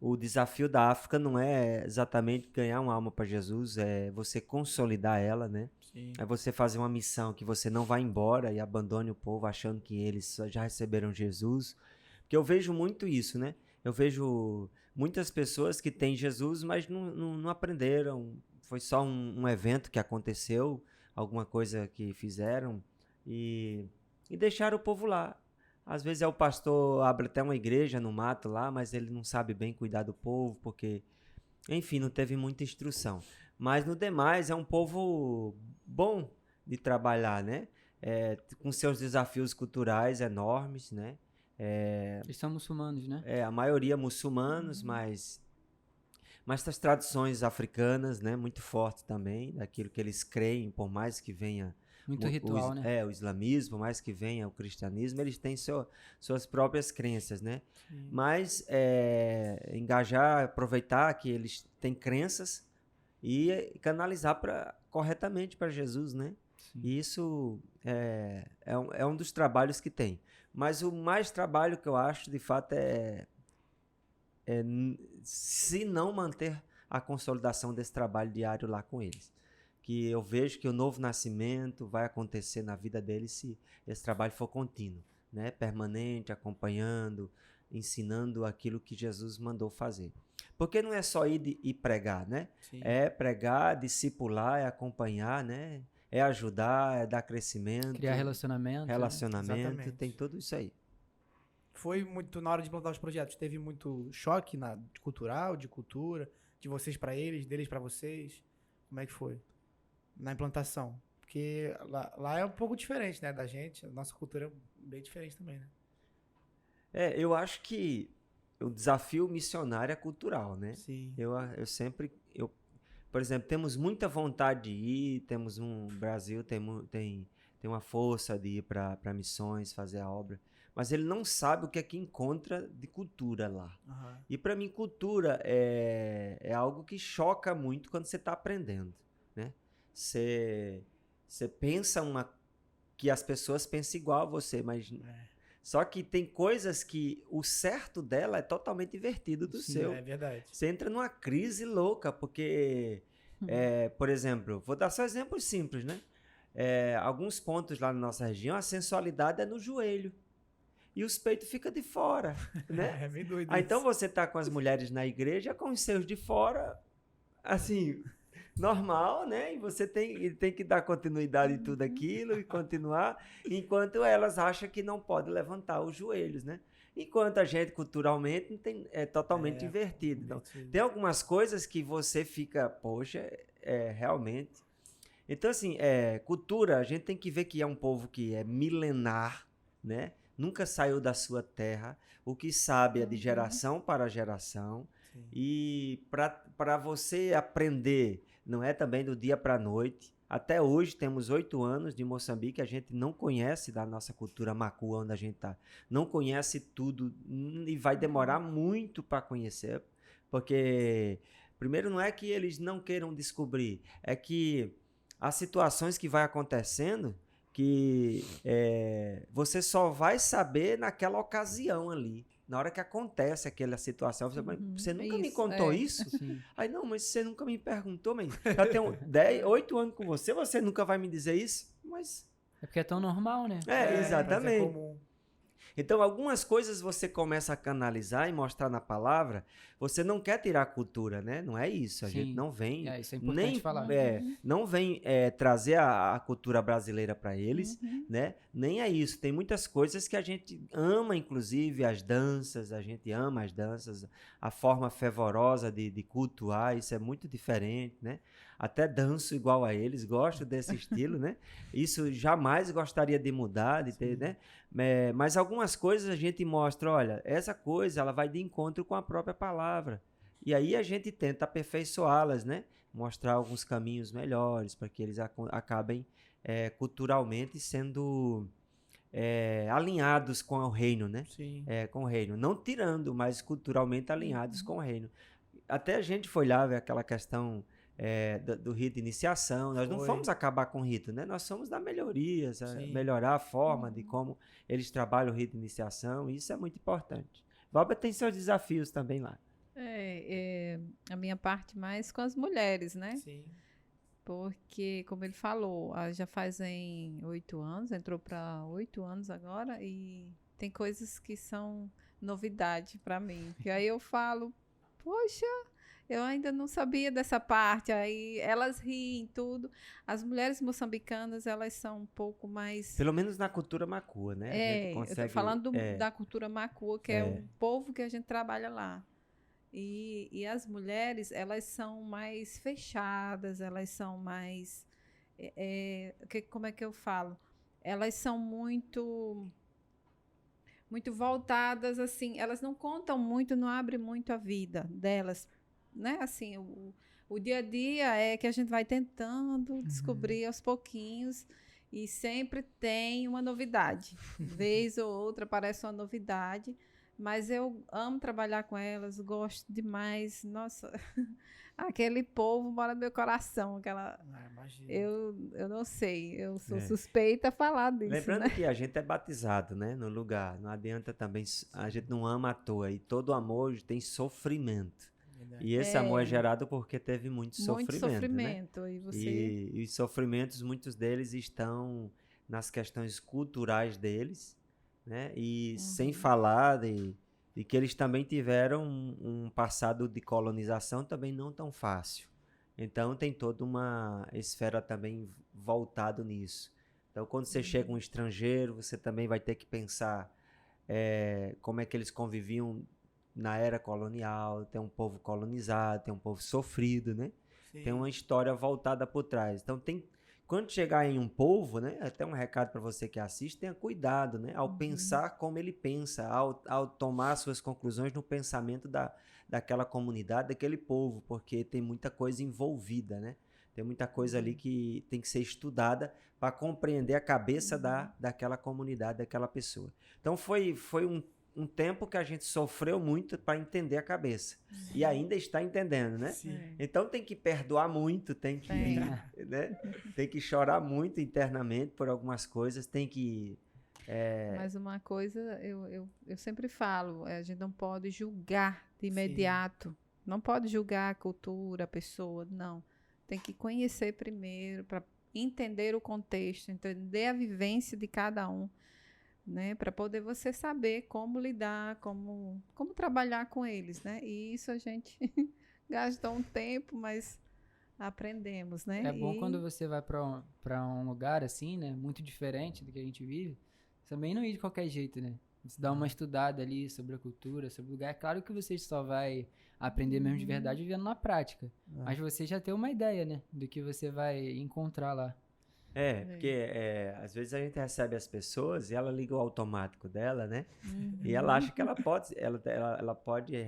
o desafio da África não é exatamente ganhar uma alma para Jesus, é você consolidar ela, né? Sim. É você fazer uma missão que você não vai embora e abandone o povo achando que eles já receberam Jesus. Porque eu vejo muito isso, né? Eu vejo muitas pessoas que têm Jesus, mas não aprenderam. Foi só um evento que aconteceu, alguma coisa que fizeram e deixaram o povo lá. Às vezes o pastor abre até uma igreja no mato lá, mas ele não sabe bem cuidar do povo, porque, enfim, não teve muita instrução. Mas no demais é um povo bom de trabalhar, né? Com seus desafios culturais enormes, né? Eles são muçulmanos, né? A maioria muçulmanos, mas as tradições africanas, né, muito fortes também, daquilo que eles creem, por mais que venha Muito ritual, né? o islamismo, por mais que venha o cristianismo, eles têm suas próprias crenças, né? Sim. Mas engajar, aproveitar que eles têm crenças e canalizar corretamente para Jesus, né? Sim. E isso é um dos trabalhos que tem. Mas o mais trabalho que eu acho, de fato, se não manter a consolidação desse trabalho diário lá com eles. Que eu vejo que o novo nascimento vai acontecer na vida deles se esse trabalho for contínuo, né? Permanente, acompanhando, ensinando aquilo que Jesus mandou fazer. Porque não é só ir e pregar, né? Sim. É pregar, discipular, é acompanhar, né? É ajudar, é dar crescimento. Criar relacionamento. Exatamente. Tem tudo isso aí. Foi muito, na hora de implantar os projetos, teve muito choque cultural, de cultura, de vocês para eles, deles para vocês? Como é que foi? Na implantação. Porque lá é um pouco diferente, né, da gente. A nossa cultura é bem diferente também, né? Eu acho que o desafio missionário é cultural, né? Sim. Por exemplo, temos muita vontade de ir, o Brasil tem uma força de ir para missões, fazer a obra, mas ele não sabe o que é que encontra de cultura lá. Uhum. E para mim, cultura é algo que choca muito quando você está aprendendo, né? Você pensa que as pessoas pensam igual a você, mas só que tem coisas que o certo dela é totalmente invertido do seu. É verdade. Você entra numa crise louca, porque, por exemplo, vou dar só exemplos simples, né? Alguns pontos lá na nossa região, a sensualidade é no joelho. E os peitos ficam de fora, né? É bem doido Então você tá com as mulheres na igreja com os seus de fora, assim, normal, né? E você tem que dar continuidade em tudo aquilo e continuar, enquanto elas acham que não pode levantar os joelhos, né? Enquanto a gente, culturalmente, é totalmente invertido. Então, tem algumas coisas que você fica, poxa, realmente. Então, assim, cultura, a gente tem que ver que é um povo que é milenar, né? Nunca saiu da sua terra. O que sabe é de geração para geração. Sim. E para você aprender, não é também do dia para a noite. Até hoje, temos 8 anos de Moçambique, a gente não conhece da nossa cultura macua, onde a gente está. Não conhece tudo e vai demorar muito para conhecer. Porque, primeiro, não é que eles não queiram descobrir, é que as situações que vai acontecendo, que você só vai saber naquela ocasião ali. Na hora que acontece aquela situação, você nunca me contou isso? Sim. Aí, não, mas você nunca me perguntou, mas eu tenho 8 anos com você nunca vai me dizer isso? Mas... É porque é tão normal, né? Exatamente. Mas é comum. Então, algumas coisas você começa a canalizar e mostrar na palavra, você não quer tirar a cultura, né? Não é isso, a gente não vem... isso é importante falar. Não vem trazer a cultura brasileira para eles, né? Nem é isso. Tem muitas coisas que a gente ama, inclusive as danças, a gente ama as danças, a forma fervorosa de cultuar, isso é muito diferente, né? até danço igual a eles, gosto desse estilo, né? Isso jamais gostaria de mudar, de ter, né? Mas algumas coisas a gente mostra, olha, essa coisa ela vai de encontro com a própria palavra. E aí a gente tenta aperfeiçoá-las, né? Mostrar alguns caminhos melhores para que eles acabem culturalmente sendo alinhados com o reino, né? Sim. Com o reino. Não tirando, mas culturalmente alinhados com o reino. Até a gente foi lá ver aquela questão do rito de iniciação. Nós não fomos acabar com o rito, né? Nós somos dar melhorias, melhorar a forma de como eles trabalham o rito de iniciação. E isso é muito importante. Valber tem seus desafios também lá. A minha parte mais com as mulheres, né? Sim. Porque, como ele falou, já fazem 8 anos, entrou para 8 anos agora, e tem coisas que são novidade para mim. Que aí eu falo, poxa, eu ainda não sabia dessa parte. Aí elas riem tudo. As mulheres moçambicanas, elas são um pouco mais... Pelo menos na cultura macua, né? A gente consegue, eu tô falando da cultura macua, que é o povo que a gente trabalha lá. E as mulheres, elas são mais fechadas, elas são mais... como é que eu falo? Elas são muito voltadas, assim, elas não contam muito, não abrem muito a vida delas, né? Assim, o dia a dia é que a gente vai tentando descobrir aos pouquinhos, e sempre tem uma novidade. Vez ou outra aparece uma novidade. Mas eu amo trabalhar com elas, gosto demais. Nossa, aquele povo mora no meu coração. Eu não sei, eu sou suspeita a falar disso. Lembrando, né? Que a gente é batizado, né, no lugar. Não adianta também, a gente não ama à toa. E todo amor tem sofrimento. E esse amor é gerado porque teve muito sofrimento. Né? E os sofrimentos, muitos deles estão nas questões culturais deles. Né? E sem falar de que eles também tiveram um passado de colonização também não tão fácil. Então tem toda uma esfera também voltado nisso. Então quando você chega um estrangeiro, você também vai ter que pensar como é que eles conviviam na era colonial. Tem um povo colonizado, tem um povo sofrido, né? Tem uma história voltada por trás. Então quando chegar em um povo, né, até um recado para você que assiste, tenha cuidado, né, ao pensar como ele pensa, ao tomar suas conclusões no pensamento daquela comunidade, daquele povo, porque tem muita coisa envolvida, né? Tem muita coisa ali que tem que ser estudada para compreender a cabeça daquela comunidade, daquela pessoa. Então foi um tempo que a gente sofreu muito para entender a cabeça. E ainda está entendendo, né? Sim. Então tem que perdoar muito, tem que chorar muito internamente por algumas coisas, tem que... Mas uma coisa, eu sempre falo, a gente não pode julgar de imediato. Não pode julgar a cultura, a pessoa, não. Tem que conhecer primeiro, para entender o contexto, entender a vivência de cada um. Né, para poder você saber como lidar, como trabalhar com eles, né? E isso a gente gastou um tempo, mas aprendemos, né? É bom quando você vai para um lugar assim, né, muito diferente do que a gente vive, também não ir de qualquer jeito, né? Você dá uma estudada ali sobre a cultura, sobre o lugar. É claro que você só vai aprender mesmo de verdade vivendo na prática, mas você já tem uma ideia, né, do que você vai encontrar lá. Porque às vezes a gente recebe as pessoas e ela liga o automático dela, né? E ela acha que ela pode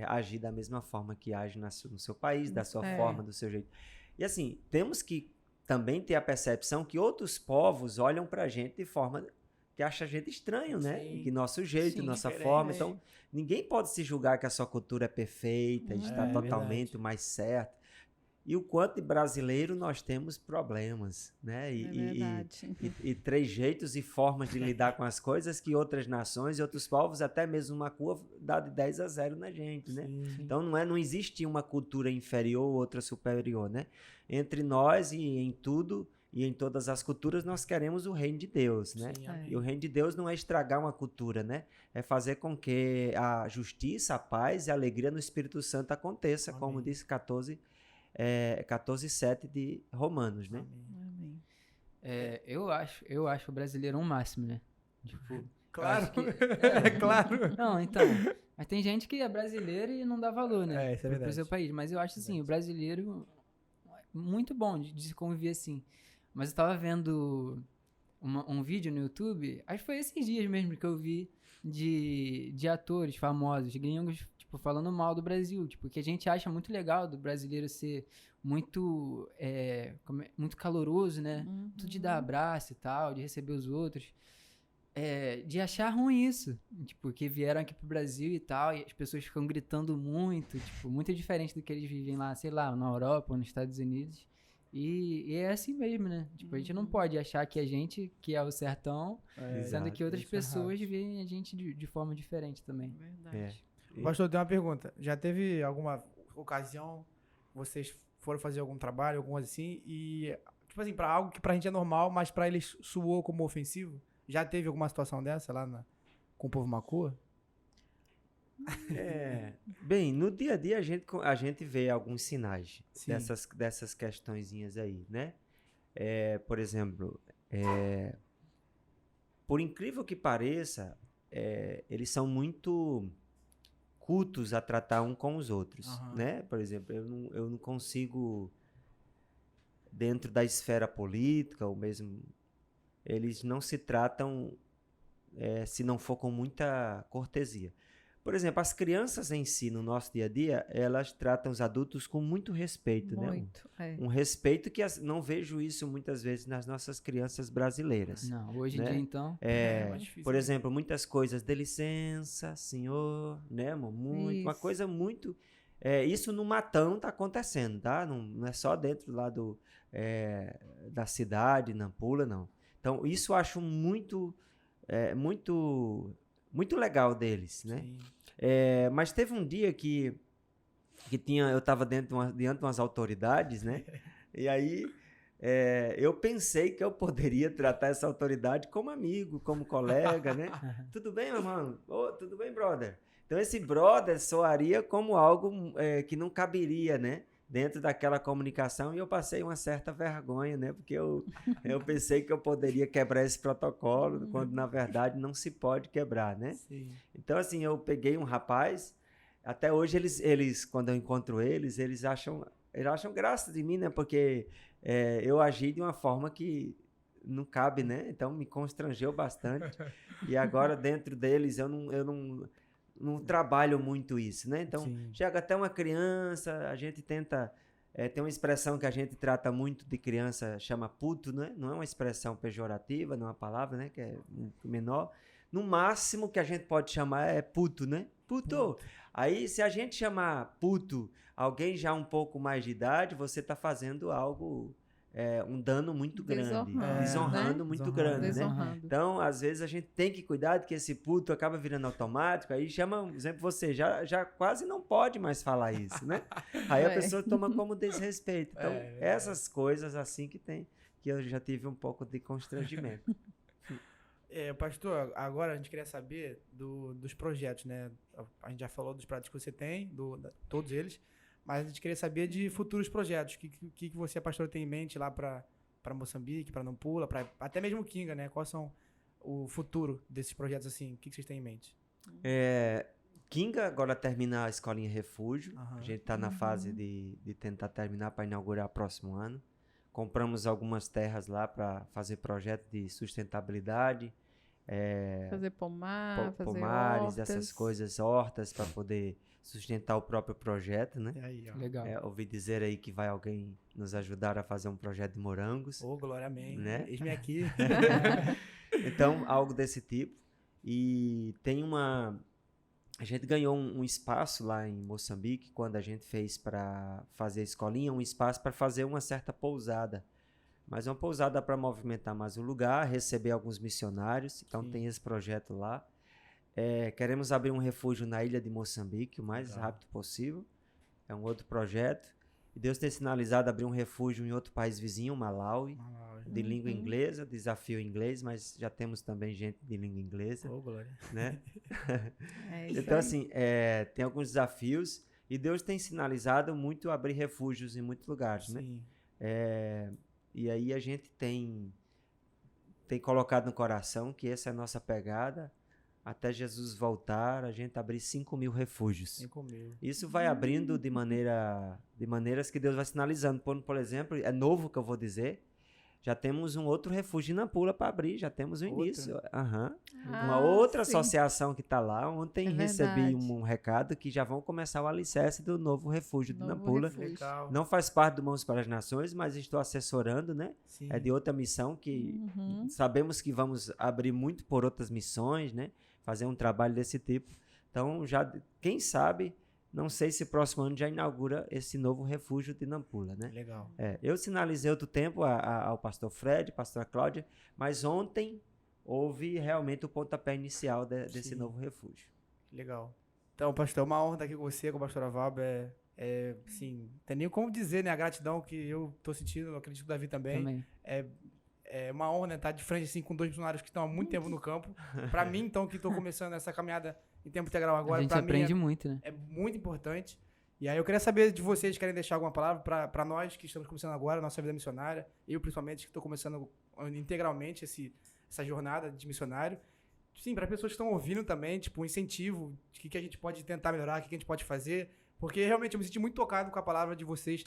agir da mesma forma que age no seu país, da sua forma, do seu jeito. E assim, temos que também ter a percepção que outros povos olham pra gente de forma que acha a gente estranho, né? E que nosso jeito, nossa forma. Então, ninguém pode se julgar que a sua cultura é perfeita, está totalmente mais certa. E o quanto de brasileiro nós temos problemas, né? E trejeitos e formas de lidar com as coisas que outras nações e outros povos, até mesmo uma curva, dá de 10-0 na gente, né? Então não existe uma cultura inferior ou outra superior, né? Entre nós e em tudo e em todas as culturas nós queremos o reino de Deus, né? E o reino de Deus não é estragar uma cultura, né? É fazer com que a justiça, a paz e a alegria no Espírito Santo aconteça, como disse 14:7 de Romanos, né? Amém. Eu acho o brasileiro um máximo, né? Tipo, claro, que, claro. Não, então, mas tem gente que é brasileiro e não dá valor, né? Isso é verdade. Pro seu país, mas eu acho assim, o brasileiro muito bom de se conviver assim. Mas eu tava vendo um vídeo no YouTube, acho que foi esses dias mesmo que eu vi de atores famosos, gringos, tipo, falando mal do Brasil. Tipo, que a gente acha muito legal do brasileiro ser muito, muito caloroso, né? Tudo de dar abraço e tal, de receber os outros. De achar ruim isso, tipo, que vieram aqui pro Brasil e tal, e as pessoas ficam gritando muito, tipo, muito diferente do que eles vivem lá, sei lá, na Europa ou nos Estados Unidos. E é assim mesmo, né? Tipo, a gente não pode achar que a gente, que é o sertão, sendo que outras pessoas veem a gente de forma diferente também. Verdade. Pastor, tem uma pergunta. Já teve alguma ocasião vocês foram fazer algum trabalho, alguma coisa assim, e, tipo assim, pra algo que pra gente é normal, mas pra eles soou como ofensivo? Já teve alguma situação dessa lá com o povo Macua? Bem, no dia a dia a gente vê alguns sinais Sim. dessas questõezinhas aí, né? Por exemplo, por incrível que pareça, eles são muito cultos a tratar um com os outros, né? Por exemplo, eu não consigo, dentro da esfera política, ou mesmo, eles não se tratam se não for com muita cortesia. Por exemplo, as crianças em si, no nosso dia a dia, elas tratam os adultos com muito respeito, Muito, né? Um respeito que não vejo isso muitas vezes nas nossas crianças brasileiras. Não, hoje em né? dia, então... mais difícil, Por né? exemplo, muitas coisas, dê licença, senhor, né, amor? Uma Isso. coisa muito... isso no Matão tá acontecendo, tá? Não é só dentro lá da cidade, Nampula, não. Então, isso eu acho muito legal deles, né? Sim. Mas teve um dia que eu estava diante de umas autoridades, né? E aí eu pensei que eu poderia tratar essa autoridade como amigo, como colega, né? Tudo bem, meu irmão? Tudo bem, brother? Então esse brother soaria como algo que não caberia, né? Dentro daquela comunicação, e eu passei uma certa vergonha, né? Porque eu pensei que eu poderia quebrar esse protocolo, quando na verdade não se pode quebrar, né? Sim. Então, assim, eu peguei um rapaz, até hoje eles quando eu encontro eles acham graça de mim, né? Porque eu agi de uma forma que não cabe, né? Então me constrangeu bastante. E agora dentro deles eu não trabalho muito isso, né? Então, Sim. chega até uma criança, a gente tenta... tem uma expressão que a gente trata muito de criança, chama puto, né? Não é uma expressão pejorativa, não é uma palavra, né? Que é muito menor. No máximo que a gente pode chamar é puto, né? Puto! Aí, se a gente chamar puto alguém já um pouco mais de idade, você tá fazendo algo... um dano muito grande. Desonrando né? muito grande, né? Desonrando. Então, às vezes, a gente tem que cuidar de que esse puto acaba virando automático, aí chama, por exemplo, você já quase não pode mais falar isso, né? Aí a pessoa toma como desrespeito. Então, essas coisas assim que eu já tive um pouco de constrangimento. Pastor, agora a gente queria saber dos projetos, né? A gente já falou dos projetos que você tem, todos eles, mas a gente queria saber de futuros projetos. O que você, pastor, tem em mente lá para Moçambique, para Nampula, até mesmo Kinga, né? Quais são o futuro desses projetos assim? O que vocês têm em mente? Kinga agora termina a escolinha Refúgio. Aham. A gente está na fase de tentar terminar para inaugurar próximo ano. Compramos algumas terras lá para fazer projeto de sustentabilidade. Fazer pomar, fazer Pomares, hortas. essas coisas, hortas, para poder sustentar o próprio projeto, né? E aí, ó. Legal. Ouvi dizer aí que vai alguém nos ajudar a fazer um projeto de morangos. Ô, glória, amém. Né? Eis-me aqui. Então, algo desse tipo. E tem a gente ganhou um espaço lá em Moçambique, quando a gente fez para fazer a escolinha, um espaço para fazer uma certa pousada. Mas uma pousada para movimentar mais o lugar, receber alguns missionários. Então, tem esse projeto lá. Queremos abrir um refúgio na ilha de Moçambique o mais rápido possível. É um outro projeto. E Deus tem sinalizado abrir um refúgio em outro país vizinho, Malawi, de língua inglesa, desafio inglês, mas já temos também gente de língua inglesa. Ô, glória. Né? Isso Então, aí. assim, tem alguns desafios e Deus tem sinalizado muito abrir refúgios em muitos lugares, né? Sim. E aí a gente tem colocado no coração que essa é a nossa pegada, até Jesus voltar, a gente abrir 5.000 refúgios. 5.000. Isso vai abrindo de maneiras que Deus vai sinalizando. Por exemplo, é novo que eu vou dizer, já temos um outro refúgio em Nampula para abrir, já temos o início. Aham. Uma outra sim. associação que está lá. Ontem É recebi verdade. um recado que já vão começar o alicerce do novo refúgio de Novo Nampula. refúgio. Legal. Não faz parte do Mãos para as Nações, mas estou assessorando, né? Sim. É de outra missão que Uhum. sabemos que vamos abrir muito por outras missões, né? Fazer um trabalho desse tipo. Então, já, quem sabe, não sei se próximo ano já inaugura esse novo refúgio de Nampula, né? Legal. Eu sinalizei outro tempo ao pastor Fred, pastora Cláudia, mas ontem houve realmente o pontapé inicial desse Sim. novo refúgio. Legal. Então, pastor, é uma honra estar aqui com você, com a pastora Valber. Assim, não tem nem como dizer, né? A gratidão que eu tô sentindo, eu acredito que o Davi também. É uma honra, né, estar de frente assim, com 2 missionários que estão há muito tempo no campo. Para mim, então, que estou começando essa caminhada em tempo integral agora, A gente para mim aprende muito, né? é muito importante. E aí eu queria saber de vocês, querem deixar alguma palavra para nós que estamos começando agora a nossa vida missionária, eu principalmente que estou começando integralmente essa jornada de missionário. Sim, para pessoas que estão ouvindo também, tipo, um incentivo, o que a gente pode tentar melhorar, o que a gente pode fazer, porque realmente eu me senti muito tocado com a palavra de vocês,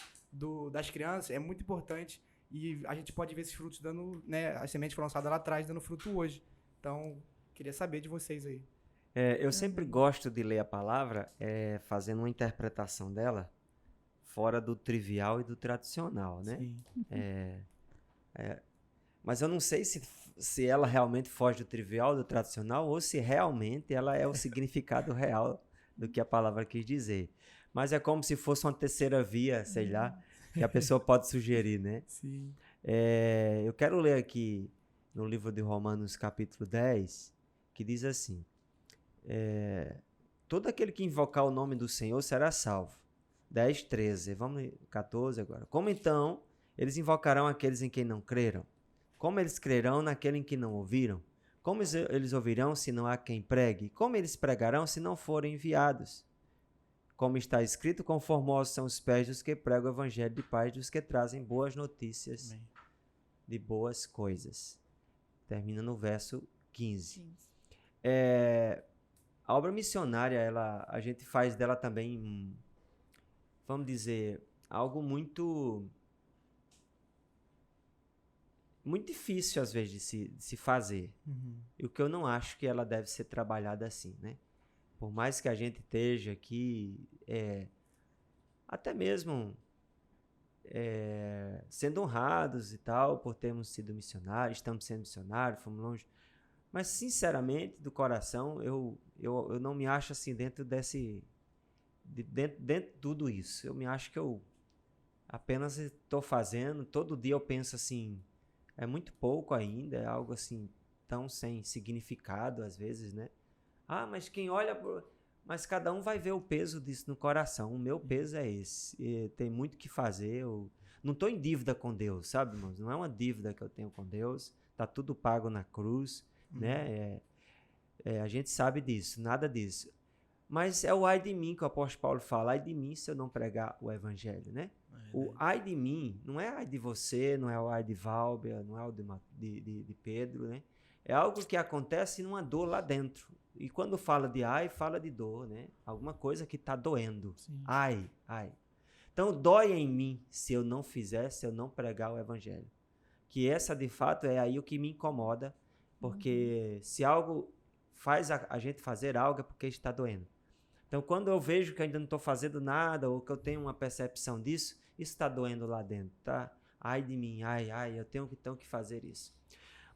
das crianças, é muito importante. E a gente pode ver esses frutos dando, né? As sementes foram lançadas lá atrás, dando fruto hoje. Então, queria saber de vocês aí. Eu sempre gosto de ler a palavra fazendo uma interpretação dela fora do trivial e do tradicional, né? Sim. Mas eu não sei se ela realmente foge do trivial, do tradicional, ou se realmente ela é o significado real do que a palavra quis dizer. Mas é como se fosse uma terceira via, sei lá, que a pessoa pode sugerir, né? Sim. Eu quero ler aqui no livro de Romanos, capítulo 10, que diz assim: todo aquele que invocar o nome do Senhor será salvo. 10, 13. Vamos 14 agora. Como então eles invocarão aqueles em quem não creram? Como eles crerão naquele em que não ouviram? Como eles ouvirão se não há quem pregue? Como eles pregarão se não forem enviados? Como está escrito, quão formosos são os pés dos que pregam o evangelho de paz, dos que trazem boas notícias Amém. de boas coisas. Termina no verso 15. A obra missionária, a gente faz dela também, vamos dizer, algo muito difícil às vezes de se fazer. Uhum. E o que eu não acho que ela deve ser trabalhada assim, né? Por mais que a gente esteja aqui, até mesmo sendo honrados e tal, por termos sido missionários, estamos sendo missionários, fomos longe. Mas, sinceramente, do coração, eu não me acho assim dentro de tudo isso. Eu me acho que eu apenas estou fazendo, todo dia eu penso assim, é muito pouco ainda, é algo assim, tão sem significado às vezes, né? Mas quem olha... Mas cada um vai ver o peso disso no coração. O meu peso é esse. Tem muito o que fazer. Eu não estou em dívida com Deus, sabe, irmãos? Não é uma dívida que eu tenho com Deus. Está tudo pago na cruz, né? A gente sabe disso, nada disso. Mas é o ai de mim que o apóstolo Paulo fala. Ai de mim se eu não pregar o evangelho, né? O ai de mim não é ai de você, não é o ai de Valber, não é o de Pedro, né? É algo que acontece numa dor lá dentro. E quando fala de ai, fala de dor, né? Alguma coisa que está doendo. Sim. Ai. Então, dói em mim se eu não fizer, se eu não pregar o evangelho. Que essa, de fato, é aí o que me incomoda. Porque se algo faz a gente fazer algo é porque está doendo. Então, quando eu vejo que ainda não estou fazendo nada ou que eu tenho uma percepção disso, isso está doendo lá dentro, tá? Ai de mim, ai, eu tenho que fazer isso.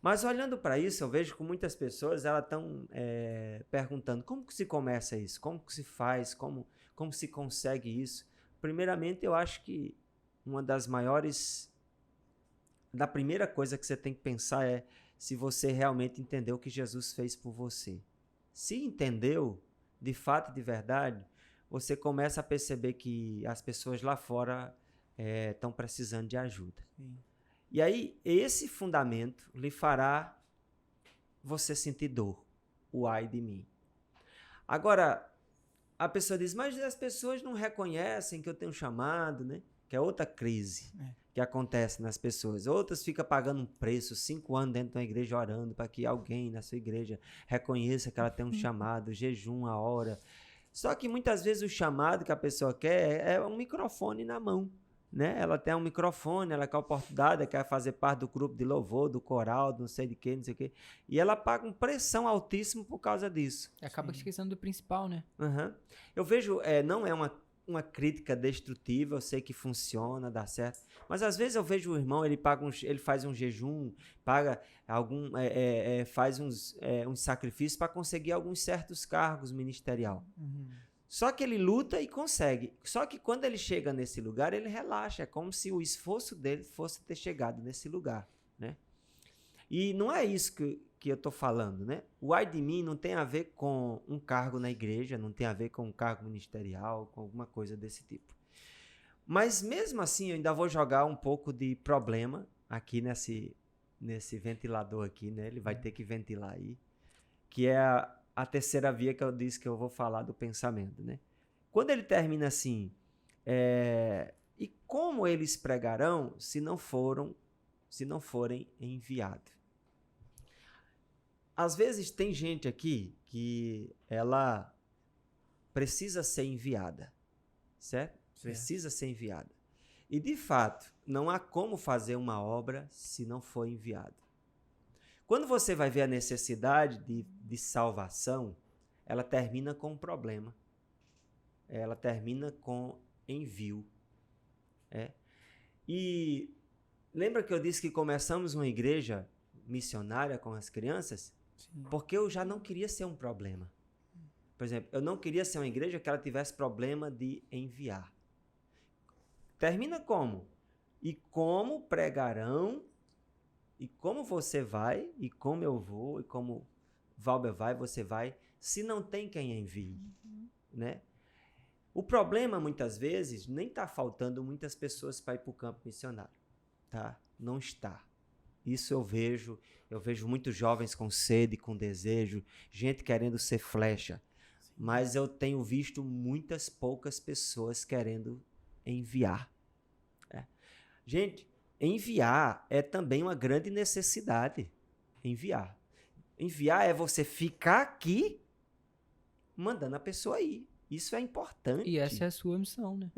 Mas olhando para isso, eu vejo que muitas pessoas elas estão perguntando como que se começa isso, como que se faz, como se consegue isso. Primeiramente, eu acho que da primeira coisa que você tem que pensar é se você realmente entendeu o que Jesus fez por você. Se entendeu, de fato, de verdade, você começa a perceber que as pessoas lá fora estão precisando de ajuda. Sim. E aí, esse fundamento lhe fará você sentir dor, o ai de mim. Agora, a pessoa diz, mas as pessoas não reconhecem que eu tenho chamado, né? Que é outra crise. que acontece nas pessoas. Outras ficam pagando um preço, 5 anos dentro de uma igreja orando para que alguém na sua igreja reconheça que ela tem um chamado, jejum a hora. Só que muitas vezes o chamado que a pessoa quer é um microfone na mão, né? Ela tem um microfone, ela quer a oportunidade, quer fazer parte do grupo de louvor, do coral, não sei de quê, não sei o quê. E ela paga uma pressão altíssima por causa disso. Acaba esquecendo do principal, né? Uhum. Eu vejo, não é uma crítica destrutiva, eu sei que funciona, dá certo, mas às vezes eu vejo o irmão, ele faz um jejum, paga faz uns sacrifícios para conseguir alguns certos cargos ministerial. Só que ele luta e consegue. Só que quando ele chega nesse lugar, ele relaxa. É como se o esforço dele fosse ter chegado nesse lugar, né? E não é isso que eu estou falando, né? O ai de mim não tem a ver com um cargo na igreja, não tem a ver com um cargo ministerial, com alguma coisa desse tipo. Mas mesmo assim, eu ainda vou jogar um pouco de problema aqui nesse ventilador aqui, né? Ele vai ter que ventilar aí, que é a terceira via que eu disse que eu vou falar do pensamento, né? Quando ele termina assim, e como eles pregarão se não forem enviados? Às vezes tem gente aqui que ela precisa ser enviada, certo? Precisa ser enviada. E de fato, não há como fazer uma obra se não for enviado. Quando você vai ver a necessidade de salvação, ela termina com um problema. Ela termina com envio. E lembra que eu disse que começamos uma igreja missionária com as crianças? Sim. Porque eu já não queria ser um problema. Por exemplo, eu não queria ser uma igreja que ela tivesse problema de enviar. Termina como? E como pregarão, e como você vai, e como eu vou, e como Valber vai, você vai, se não tem quem envie, né? O problema, muitas vezes, nem está faltando muitas pessoas para ir para o campo missionário, tá? Não está. Isso eu vejo muitos jovens com sede, com desejo, gente querendo ser flecha, mas eu tenho visto muitas poucas pessoas querendo enviar. Gente, enviar é também uma grande necessidade. Enviar é você ficar aqui mandando a pessoa ir. Isso é importante. E essa é a sua missão, né?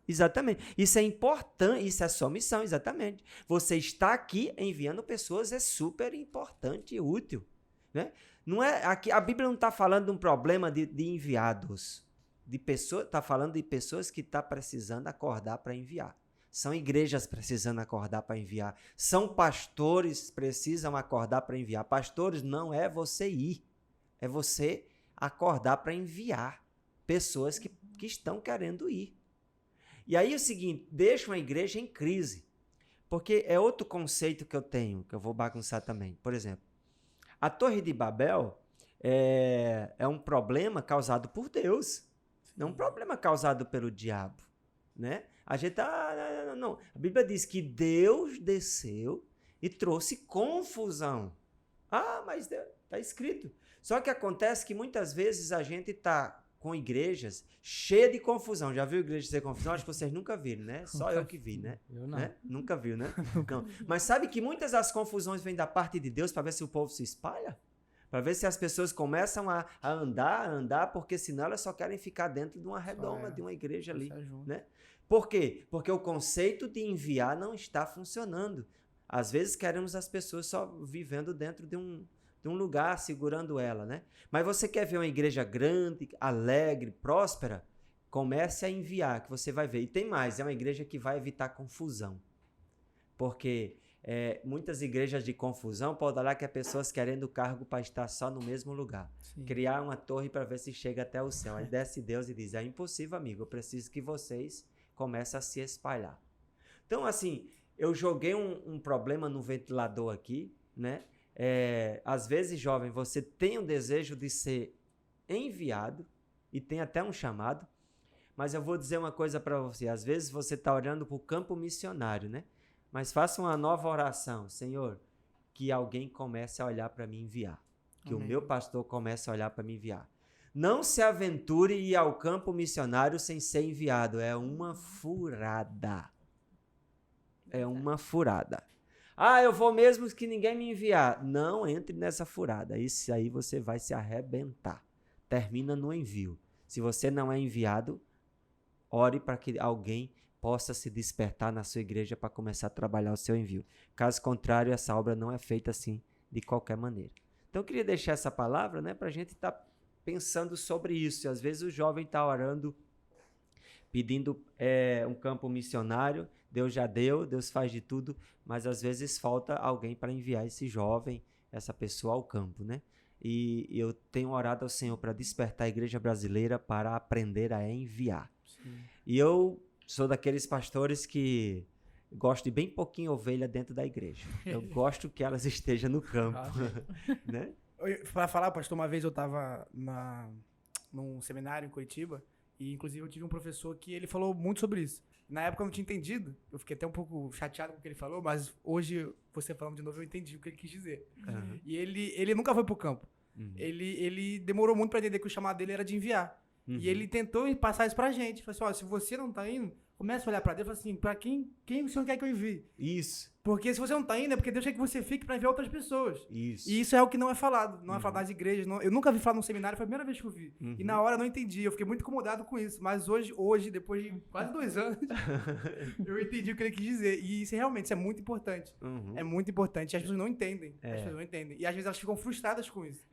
Exatamente. Isso é importante, isso é a sua missão, exatamente. Você está aqui enviando pessoas é super importante e útil, né? Não é, aqui, a Bíblia não está falando de um problema de enviados. Está falando de pessoas que estão precisando acordar para enviar. São igrejas precisando acordar para enviar. São pastores que precisam acordar para enviar. Pastores não é você ir. É você acordar para enviar pessoas que estão querendo ir. E aí é o seguinte, deixa uma igreja em crise. Porque é outro conceito que eu tenho, que eu vou bagunçar também. Por exemplo, a Torre de Babel é um problema causado por Deus. Não é um problema causado pelo diabo, né? A gente não. A Bíblia diz que Deus desceu e trouxe confusão. Mas está escrito. Só que acontece que muitas vezes a gente está com igrejas cheias de confusão. Já viu igreja ser confusão? Acho que vocês nunca viram, né? Só eu que vi, né? Eu não. Né? Nunca viu, né? Não. Mas sabe que muitas das confusões vêm da parte de Deus para ver se o povo se espalha? Para ver se as pessoas começam a andar, porque senão elas só querem ficar dentro de uma redoma, de uma igreja ali, né? Por quê? Porque o conceito de enviar não está funcionando. Às vezes queremos as pessoas só vivendo dentro de um lugar, segurando ela, né? Mas você quer ver uma igreja grande, alegre, próspera? Comece a enviar, que você vai ver. E tem mais, é uma igreja que vai evitar confusão. Porque muitas igrejas de confusão podem olhar que é pessoas querendo cargo para estar só no mesmo lugar. Sim. Criar uma torre para ver se chega até o céu. Aí desce Deus e diz, é impossível, amigo, eu preciso que vocês comecem a se espalhar. Então, assim, eu joguei um problema no ventilador aqui, né? Às vezes, jovem, você tem um desejo de ser enviado e tem até um chamado, mas eu vou dizer uma coisa para você. Às vezes você está olhando para o campo missionário, né? Mas faça uma nova oração. Senhor, que alguém comece a olhar para me enviar. Que Amém. O meu pastor comece a olhar para me enviar. Não se aventure e ir ao campo missionário sem ser enviado. É uma furada. é uma furada. Ah, eu vou mesmo que ninguém me enviar. Não entre nessa furada. Isso aí você vai se arrebentar. Termina no envio. Se você não é enviado, ore para que alguém possa se despertar na sua igreja para começar a trabalhar o seu envio. Caso contrário, essa obra não é feita assim de qualquer maneira. Então eu queria deixar essa palavra, né, para a gente estar pensando sobre isso. E às vezes o jovem está orando, pedindo um campo missionário. Deus já deu, Deus faz de tudo, mas às vezes falta alguém para enviar esse jovem, essa pessoa ao campo, né? E eu tenho orado ao Senhor para despertar a igreja brasileira para aprender a enviar. Sim. E eu sou daqueles pastores que gosto de bem pouquinho ovelha dentro da igreja. Eu gosto que elas estejam no campo, né? Para falar, pastor, uma vez eu estava num seminário em Curitiba e, inclusive, eu tive um professor que ele falou muito sobre isso. Na época eu não tinha entendido, eu fiquei até um pouco chateado com o que ele falou, mas hoje, você falando de novo, eu entendi o que ele quis dizer. Uhum. E ele nunca foi pro campo. Uhum. Ele demorou muito para entender que o chamado dele era de enviar. Uhum. E ele tentou passar isso pra gente. Falou assim, ó, se você não tá indo, começa a olhar pra Deus e fala assim, pra quem o Senhor quer que eu envie? Isso. Porque se você não tá indo, é porque Deus quer que você fique pra enviar outras pessoas. Isso. E isso é o que não é falado. Não é falado nas igrejas. Eu nunca vi falar num seminário, foi a primeira vez que eu vi. Uhum. E na hora eu não entendi. Eu fiquei muito incomodado com isso. Mas hoje depois de quase 2 anos, eu entendi o que ele quis dizer. E isso realmente é muito importante. Uhum. É muito importante. E as pessoas não entendem. É. As pessoas não entendem. E às vezes elas ficam frustradas com isso.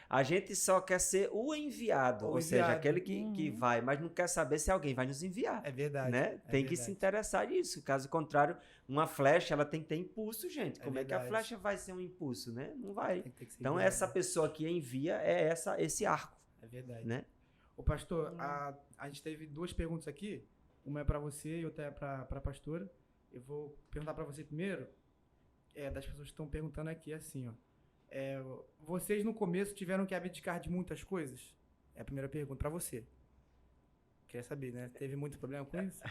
A gente só quer ser o enviado, ou seja, aquele que vai, mas não quer saber se alguém vai nos enviar. É verdade. Né? É Tem que verdade. se interessar nisso. Caso contrário, uma flecha ela tem que ter impulso, gente. É Como é que a verdade. flecha vai ser um impulso, né? Não vai. Tem que ser Então enviado. essa pessoa que envia é esse arco, É verdade. né? Ô, pastor, a gente teve 2 perguntas aqui. Uma é pra você e outra é pra pastora. Eu vou perguntar pra você primeiro. Das pessoas que estão perguntando aqui, assim, ó. Vocês no começo tiveram que abdicar de muitas coisas? É a primeira pergunta pra você. Queria saber, né? Teve muito problema com isso?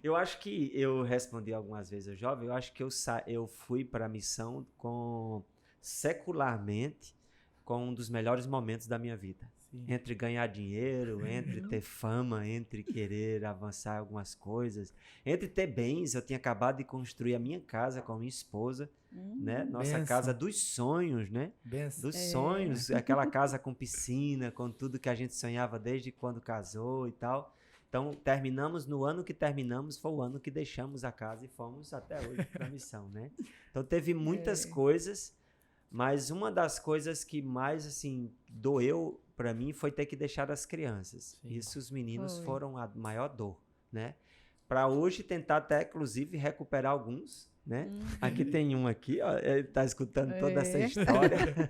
Eu acho que eu respondi algumas vezes, jovem, eu acho que eu fui para a missão secularmente com um dos melhores momentos da minha vida. Sim. Entre ganhar dinheiro, entre ter fama, entre querer avançar algumas coisas, entre ter bens. Eu tinha acabado de construir a minha casa com a minha esposa, né? Nossa Benção. casa dos sonhos, né? Benção. Dos sonhos, aquela casa com piscina, com tudo que a gente sonhava desde quando casou e tal. Então, terminamos no ano que terminamos, foi o ano que deixamos a casa e fomos até hoje para a missão, né? Então, teve muitas coisas, mas uma das coisas que mais, assim, doeu para mim foi ter que deixar as crianças. Sim. Isso, os meninos foram a maior dor, né? Para hoje tentar até, inclusive, recuperar alguns, né? Aqui tem um aqui, ó, ele tá escutando toda essa história.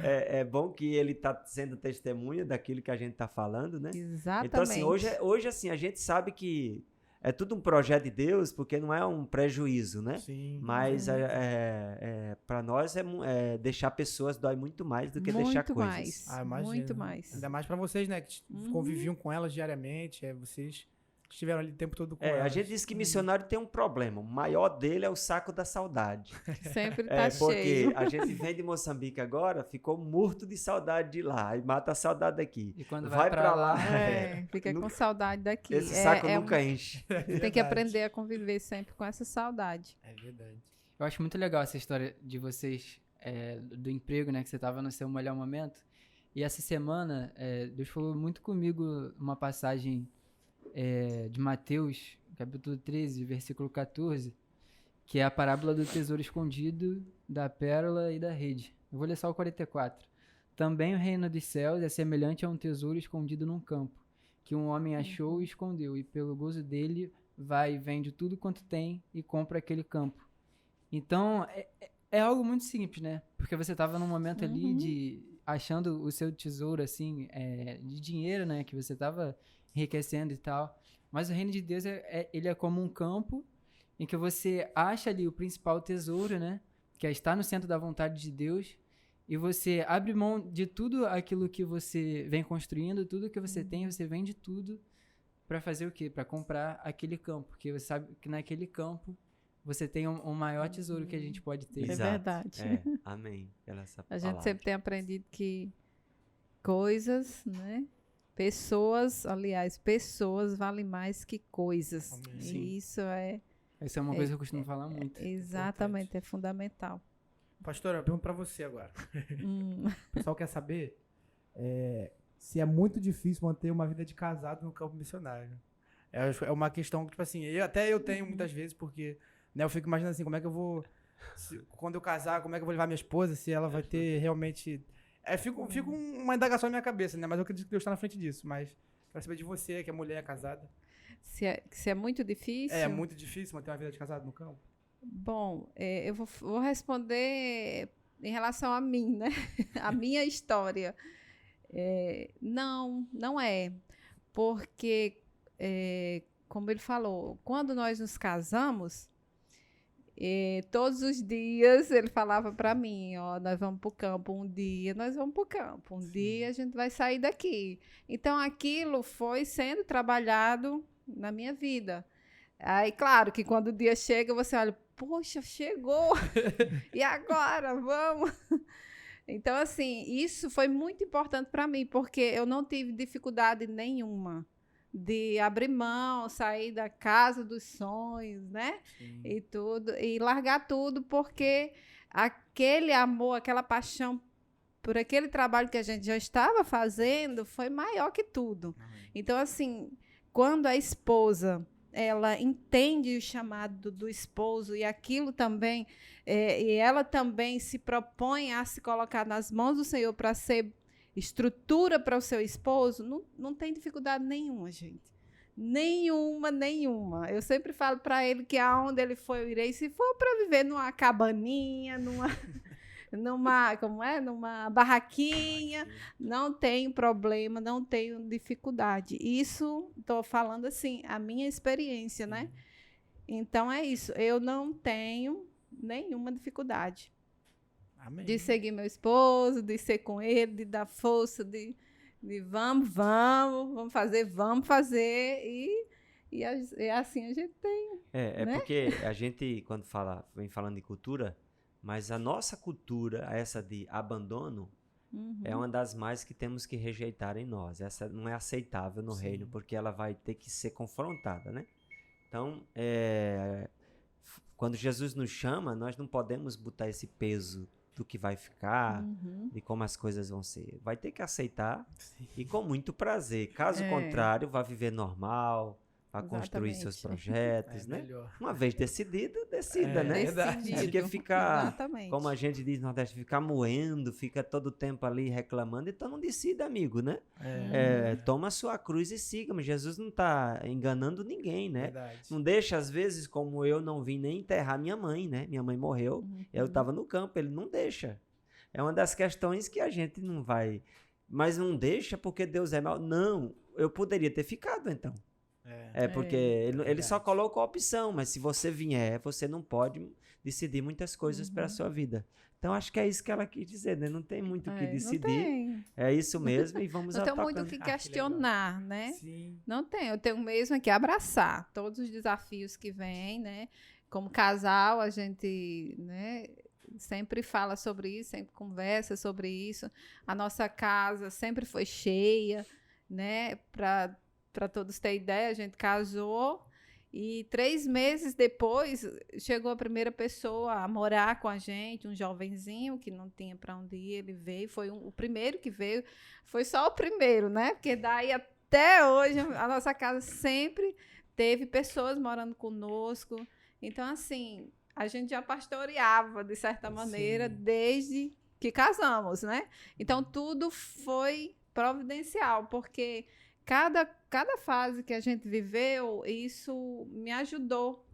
É bom que ele tá sendo testemunha daquilo que a gente tá falando, né? Exatamente. Então, assim, hoje assim, a gente sabe que é tudo um projeto de Deus, porque não é um prejuízo, né? Sim. Mas para nós deixar pessoas dói muito mais do que deixar Muito coisas. mais. Ah, imagino. Muito mais. Ainda mais pra vocês, né? Que conviviam com elas diariamente. Vocês estiveram ali o tempo todo com elas. A gente diz que missionário tem um problema. O maior dele é o saco da saudade. Sempre tá Porque cheio. a gente vem de Moçambique agora, ficou morto de saudade de lá. E mata a saudade daqui. E quando vai pra lá, Fica nunca- com saudade daqui. Esse saco nunca enche. Tem que aprender a conviver sempre com essa saudade. É verdade. eu acho muito legal essa história de vocês, do emprego, né? Que você tava no seu melhor momento. E essa semana, Deus falou muito comigo uma passagem de Mateus, capítulo 13, versículo 14, que é a parábola do tesouro escondido, da pérola e da rede. Eu vou ler só o 44. Também o reino dos céus é semelhante a um tesouro escondido num campo, que um homem achou e escondeu, e pelo gozo dele vai e vende tudo quanto tem e compra aquele campo. Então, é algo muito simples, né? Porque você estava num momento ali de achando o seu tesouro, assim, de dinheiro, né? Que você estava enriquecendo e tal. Mas o reino de Deus, ele é como um campo em que você acha ali o principal tesouro, né? Que é estar no centro da vontade de Deus. E você abre mão de tudo aquilo que você vem construindo, tudo que você tem, você vende tudo para fazer o quê? Para comprar aquele campo. Porque você sabe que naquele campo você tem um maior tesouro que a gente pode ter. É verdade. Amém. Essa A gente palavra. sempre tem aprendido que coisas, né? Pessoas valem mais que coisas. Amém. E Sim. isso é Essa é uma coisa que eu costumo falar muito. Exatamente, é fundamental. Pastora, eu pergunto pra você agora. Hum. O pessoal quer saber se é muito difícil manter uma vida de casado no campo missionário. É uma questão que, tipo assim, eu tenho muitas vezes, porque né, eu fico imaginando assim, como é que eu vou... quando eu casar, como é que eu vou levar minha esposa, se ela vai ter realmente... Fica uma indagação na minha cabeça, né? Mas eu acredito que Deus está na frente disso. Mas quero saber de você, que é mulher casada. Se é muito difícil? É muito difícil manter uma vida de casado no campo? Bom, eu vou responder em relação a mim, né? A minha história. Não é. Porque, como ele falou, quando nós nos casamos, todos os dias ele falava para mim, ó, nós vamos para o campo, um dia nós vamos para o campo, dia a gente vai sair daqui. Então, aquilo foi sendo trabalhado na minha vida. Aí, claro que quando o dia chega, você olha, poxa, chegou! E agora? Vamos! Então, assim, isso foi muito importante para mim, porque eu não tive dificuldade nenhuma de abrir mão, sair da casa dos sonhos, né? Sim. E tudo, e largar tudo, porque aquele amor, aquela paixão por aquele trabalho que a gente já estava fazendo foi maior que tudo. Então, assim, quando a esposa ela entende o chamado do esposo e aquilo também, e ela também se propõe a se colocar nas mãos do Senhor para ser estrutura para o seu esposo, não tem dificuldade nenhuma, gente. Nenhuma. Eu sempre falo para ele que aonde ele for, eu irei. Se for para viver numa cabaninha, numa barraquinha, não tenho problema, não tenho dificuldade. Isso, estou falando assim, a minha experiência, né? Então, é isso. Eu não tenho nenhuma dificuldade. Amém. De seguir meu esposo, de ser com ele, de dar força, de vamos fazer. E assim a gente tem. Né? Porque a gente, quando vem falando de cultura, mas a nossa cultura, essa de abandono, é uma das mais que temos que rejeitar em nós. Essa não é aceitável no reino, porque ela vai ter que ser confrontada, né? Então, quando Jesus nos chama, nós não podemos botar esse peso do que vai ficar, de como as coisas vão ser. Vai ter que aceitar e com muito prazer. Caso contrário, vai viver normal, vai construir seus projetos, né? Melhor. Uma vez decidido, decida, né? Decidido. Porque ficar, Exatamente. como a gente diz no Nordeste, ficar moendo, fica todo o tempo ali reclamando, então não decida, amigo, né? Toma a sua cruz e siga, mas Jesus não está enganando ninguém, né? Verdade. Não deixa, às vezes, como eu não vim nem enterrar minha mãe, né? Minha mãe morreu, eu estava no campo, ele não deixa. É uma das questões que a gente não vai... Mas não deixa porque Deus é mau. Não, eu poderia ter ficado, então. Porque ele só coloca a opção, mas se você vier, você não pode decidir muitas coisas para a sua vida. Então, acho que é isso que ela quis dizer, né? Não tem muito o que decidir. É isso mesmo e vamos Não tem atacando. muito o que questionar, né? Sim. Não tem. Eu tenho mesmo que abraçar todos os desafios que vêm, né? Como casal, a gente, né, sempre fala sobre isso, sempre conversa sobre isso. A nossa casa sempre foi cheia, né? Para todos terem ideia, a gente casou e 3 meses depois chegou a primeira pessoa a morar com a gente, um jovenzinho que não tinha para onde ir, ele veio, foi o primeiro que veio, foi só o primeiro, né? Porque daí até hoje a nossa casa sempre teve pessoas morando conosco. Então, assim, a gente já pastoreava, de certa maneira, desde que casamos, né? Então, tudo foi providencial, porque cada fase que a gente viveu, isso me ajudou,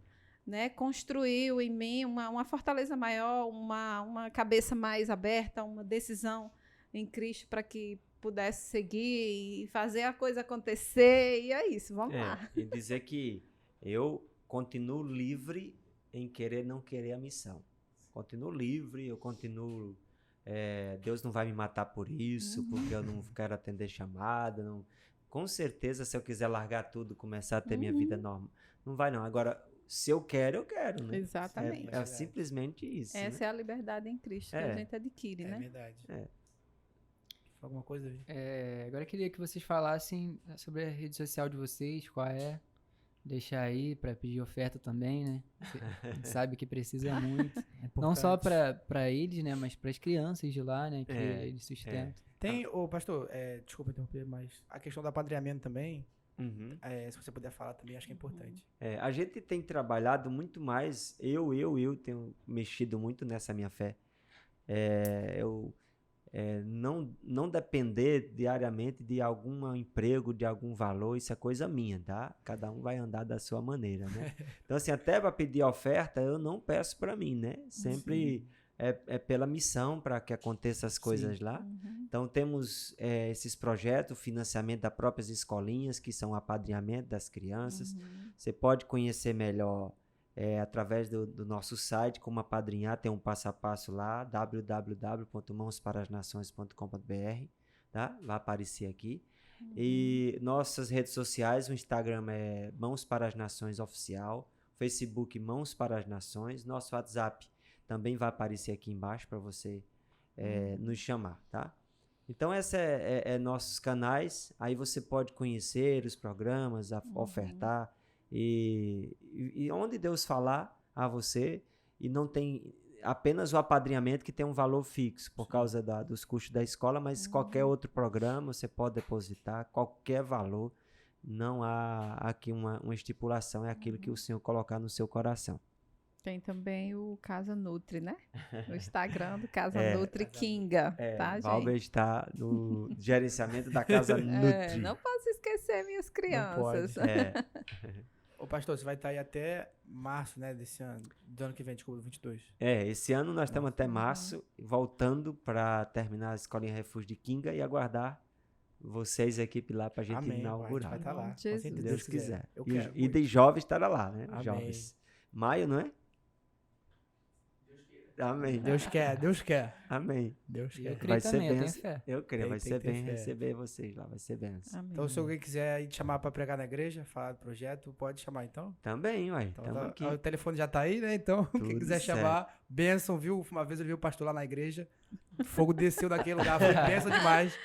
né? Construiu em mim uma fortaleza maior, uma cabeça mais aberta, uma decisão em Cristo para que pudesse seguir e fazer a coisa acontecer. E é isso, vamos lá. E dizer que eu continuo livre em querer não querer a missão. Continuo livre, eu continuo... Deus não vai me matar por isso, porque eu não quero atender chamada, não... Com certeza, se eu quiser largar tudo, começar a ter minha vida normal, não vai não. Agora, se eu quero, né? Exatamente. É simplesmente isso. Essa é a liberdade em Cristo que a gente adquire, né? É verdade. Alguma coisa, Vi? Agora eu queria que vocês falassem sobre a rede social de vocês, qual é, deixar aí para pedir oferta também, né? A gente sabe que precisa muito. É Não só importante. para eles, né? Mas para as crianças de lá, né? Que É, eles sustentam. Tem, ô pastor, desculpa interromper, mas a questão do apadrinhamento também, Uhum. se você puder falar também, acho que é importante. A gente tem trabalhado muito mais, eu tenho mexido muito nessa minha fé. Não depender diariamente de algum emprego, de algum valor, isso é coisa minha, tá? Cada um vai andar da sua maneira, né? Então, assim, até para pedir oferta, eu não peço para mim, né? Sempre é pela missão para que aconteça as coisas lá. Uhum. Então, temos esses projetos, o financiamento das próprias escolinhas, que são o apadrinhamento das crianças. Uhum. Você pode conhecer melhor através do nosso site, como apadrinhar, tem um passo a passo lá, www.mãosparasnações.com.br, tá? Vai aparecer aqui. E nossas redes sociais, o Instagram é Mãos para as Nações Oficial, Facebook Mãos para as Nações, nosso WhatsApp também vai aparecer aqui embaixo para você nos chamar, tá? Então, esses nossos canais, aí você pode conhecer os programas, ofertar, e onde Deus falar a você, e não tem apenas o apadrinhamento que tem um valor fixo por causa dos custos da escola, mas qualquer outro programa você pode depositar, qualquer valor, não há aqui uma estipulação, é aquilo que o Senhor colocar no seu coração. Tem também o Casa Nutri, né? O Instagram do Casa Nutri Kinga, tá, Valber gente? está no gerenciamento da Casa Nutri. Não posso esquecer minhas crianças. Ô pastor, você vai estar aí até março, né, desse ano, do ano que vem, desculpa, 22. Esse ano nós estamos até março, voltando para terminar a Escolinha Refúgio de Kinga e aguardar vocês, a equipe lá, para a gente Amém, inaugurar. vai estar lá, Jesus. com certeza, Se Deus quiser. Eu quero E muito. de jovens estará lá, né? Amém. Jovens. Maio, não é? Amém. Deus quer, Deus quer. Amém. Deus E quer. eu creio Vai ser também, eu tenho benção. fé. Eu creio, vai Tem ser que ter bem fé. receber vocês lá, vai ser benção. Amém. Então, se alguém quiser ir te chamar para pregar na igreja, falar do projeto, pode chamar então. Também, uai, Então, estamos aqui. o telefone já tá aí, né? Então, quem Tudo quiser certo. chamar, bênção, viu? Uma vez eu vi o pastor lá na igreja, fogo desceu daquele lugar, foi bênção demais.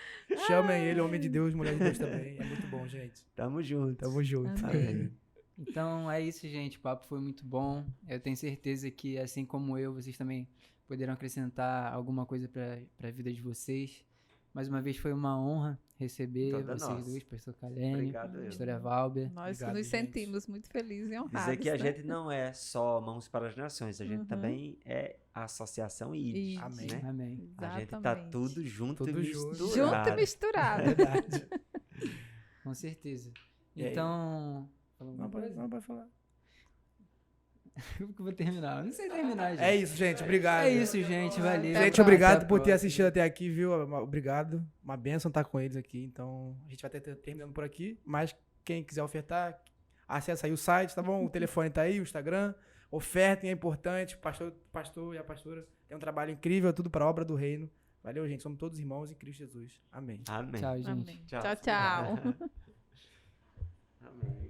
Chamem ele, homem de Deus, mulher de Deus também. É muito bom, gente. Tamo junto. Tamo junto. Amém. Então é isso, gente. O papo foi muito bom. Eu tenho certeza que, assim como eu, vocês também poderão acrescentar alguma coisa para a vida de vocês. Mais uma vez foi uma honra receber Toda vocês nossa. dois, pastor Kalene, Obrigado, eu. pastora Valber. Nós Obrigado, nos gente. sentimos muito felizes e honrados. Dizer que a né? gente não é só Mãos para as Nações, a gente Uhum. também é a Associação ID. Amém. Né? Amém. A gente tá Exatamente. tudo junto Tudo e junto. misturado. Junto e misturado. Verdade. Com certeza. E aí? Então. Fala alguma Não, pode, coisa? não, pode falar. Como que eu vou terminar? Eu não sei terminar, gente. É isso, gente. Obrigado. É isso, gente. Valeu. Gente, Até obrigado a por ter próxima. assistido até aqui, viu? Obrigado. Uma bênção estar com eles aqui. Então, a gente vai estar terminando por aqui. Mas quem quiser ofertar, acessa aí o site, tá bom? O telefone tá aí, o Instagram. Ofertem, é importante. O pastor e a pastora tem um trabalho incrível, tudo para a obra do reino. Valeu, gente. Somos todos irmãos em Cristo Jesus. Amém. Amém. Tchau, gente. Amém. Tchau. Tchau, tchau. Amém.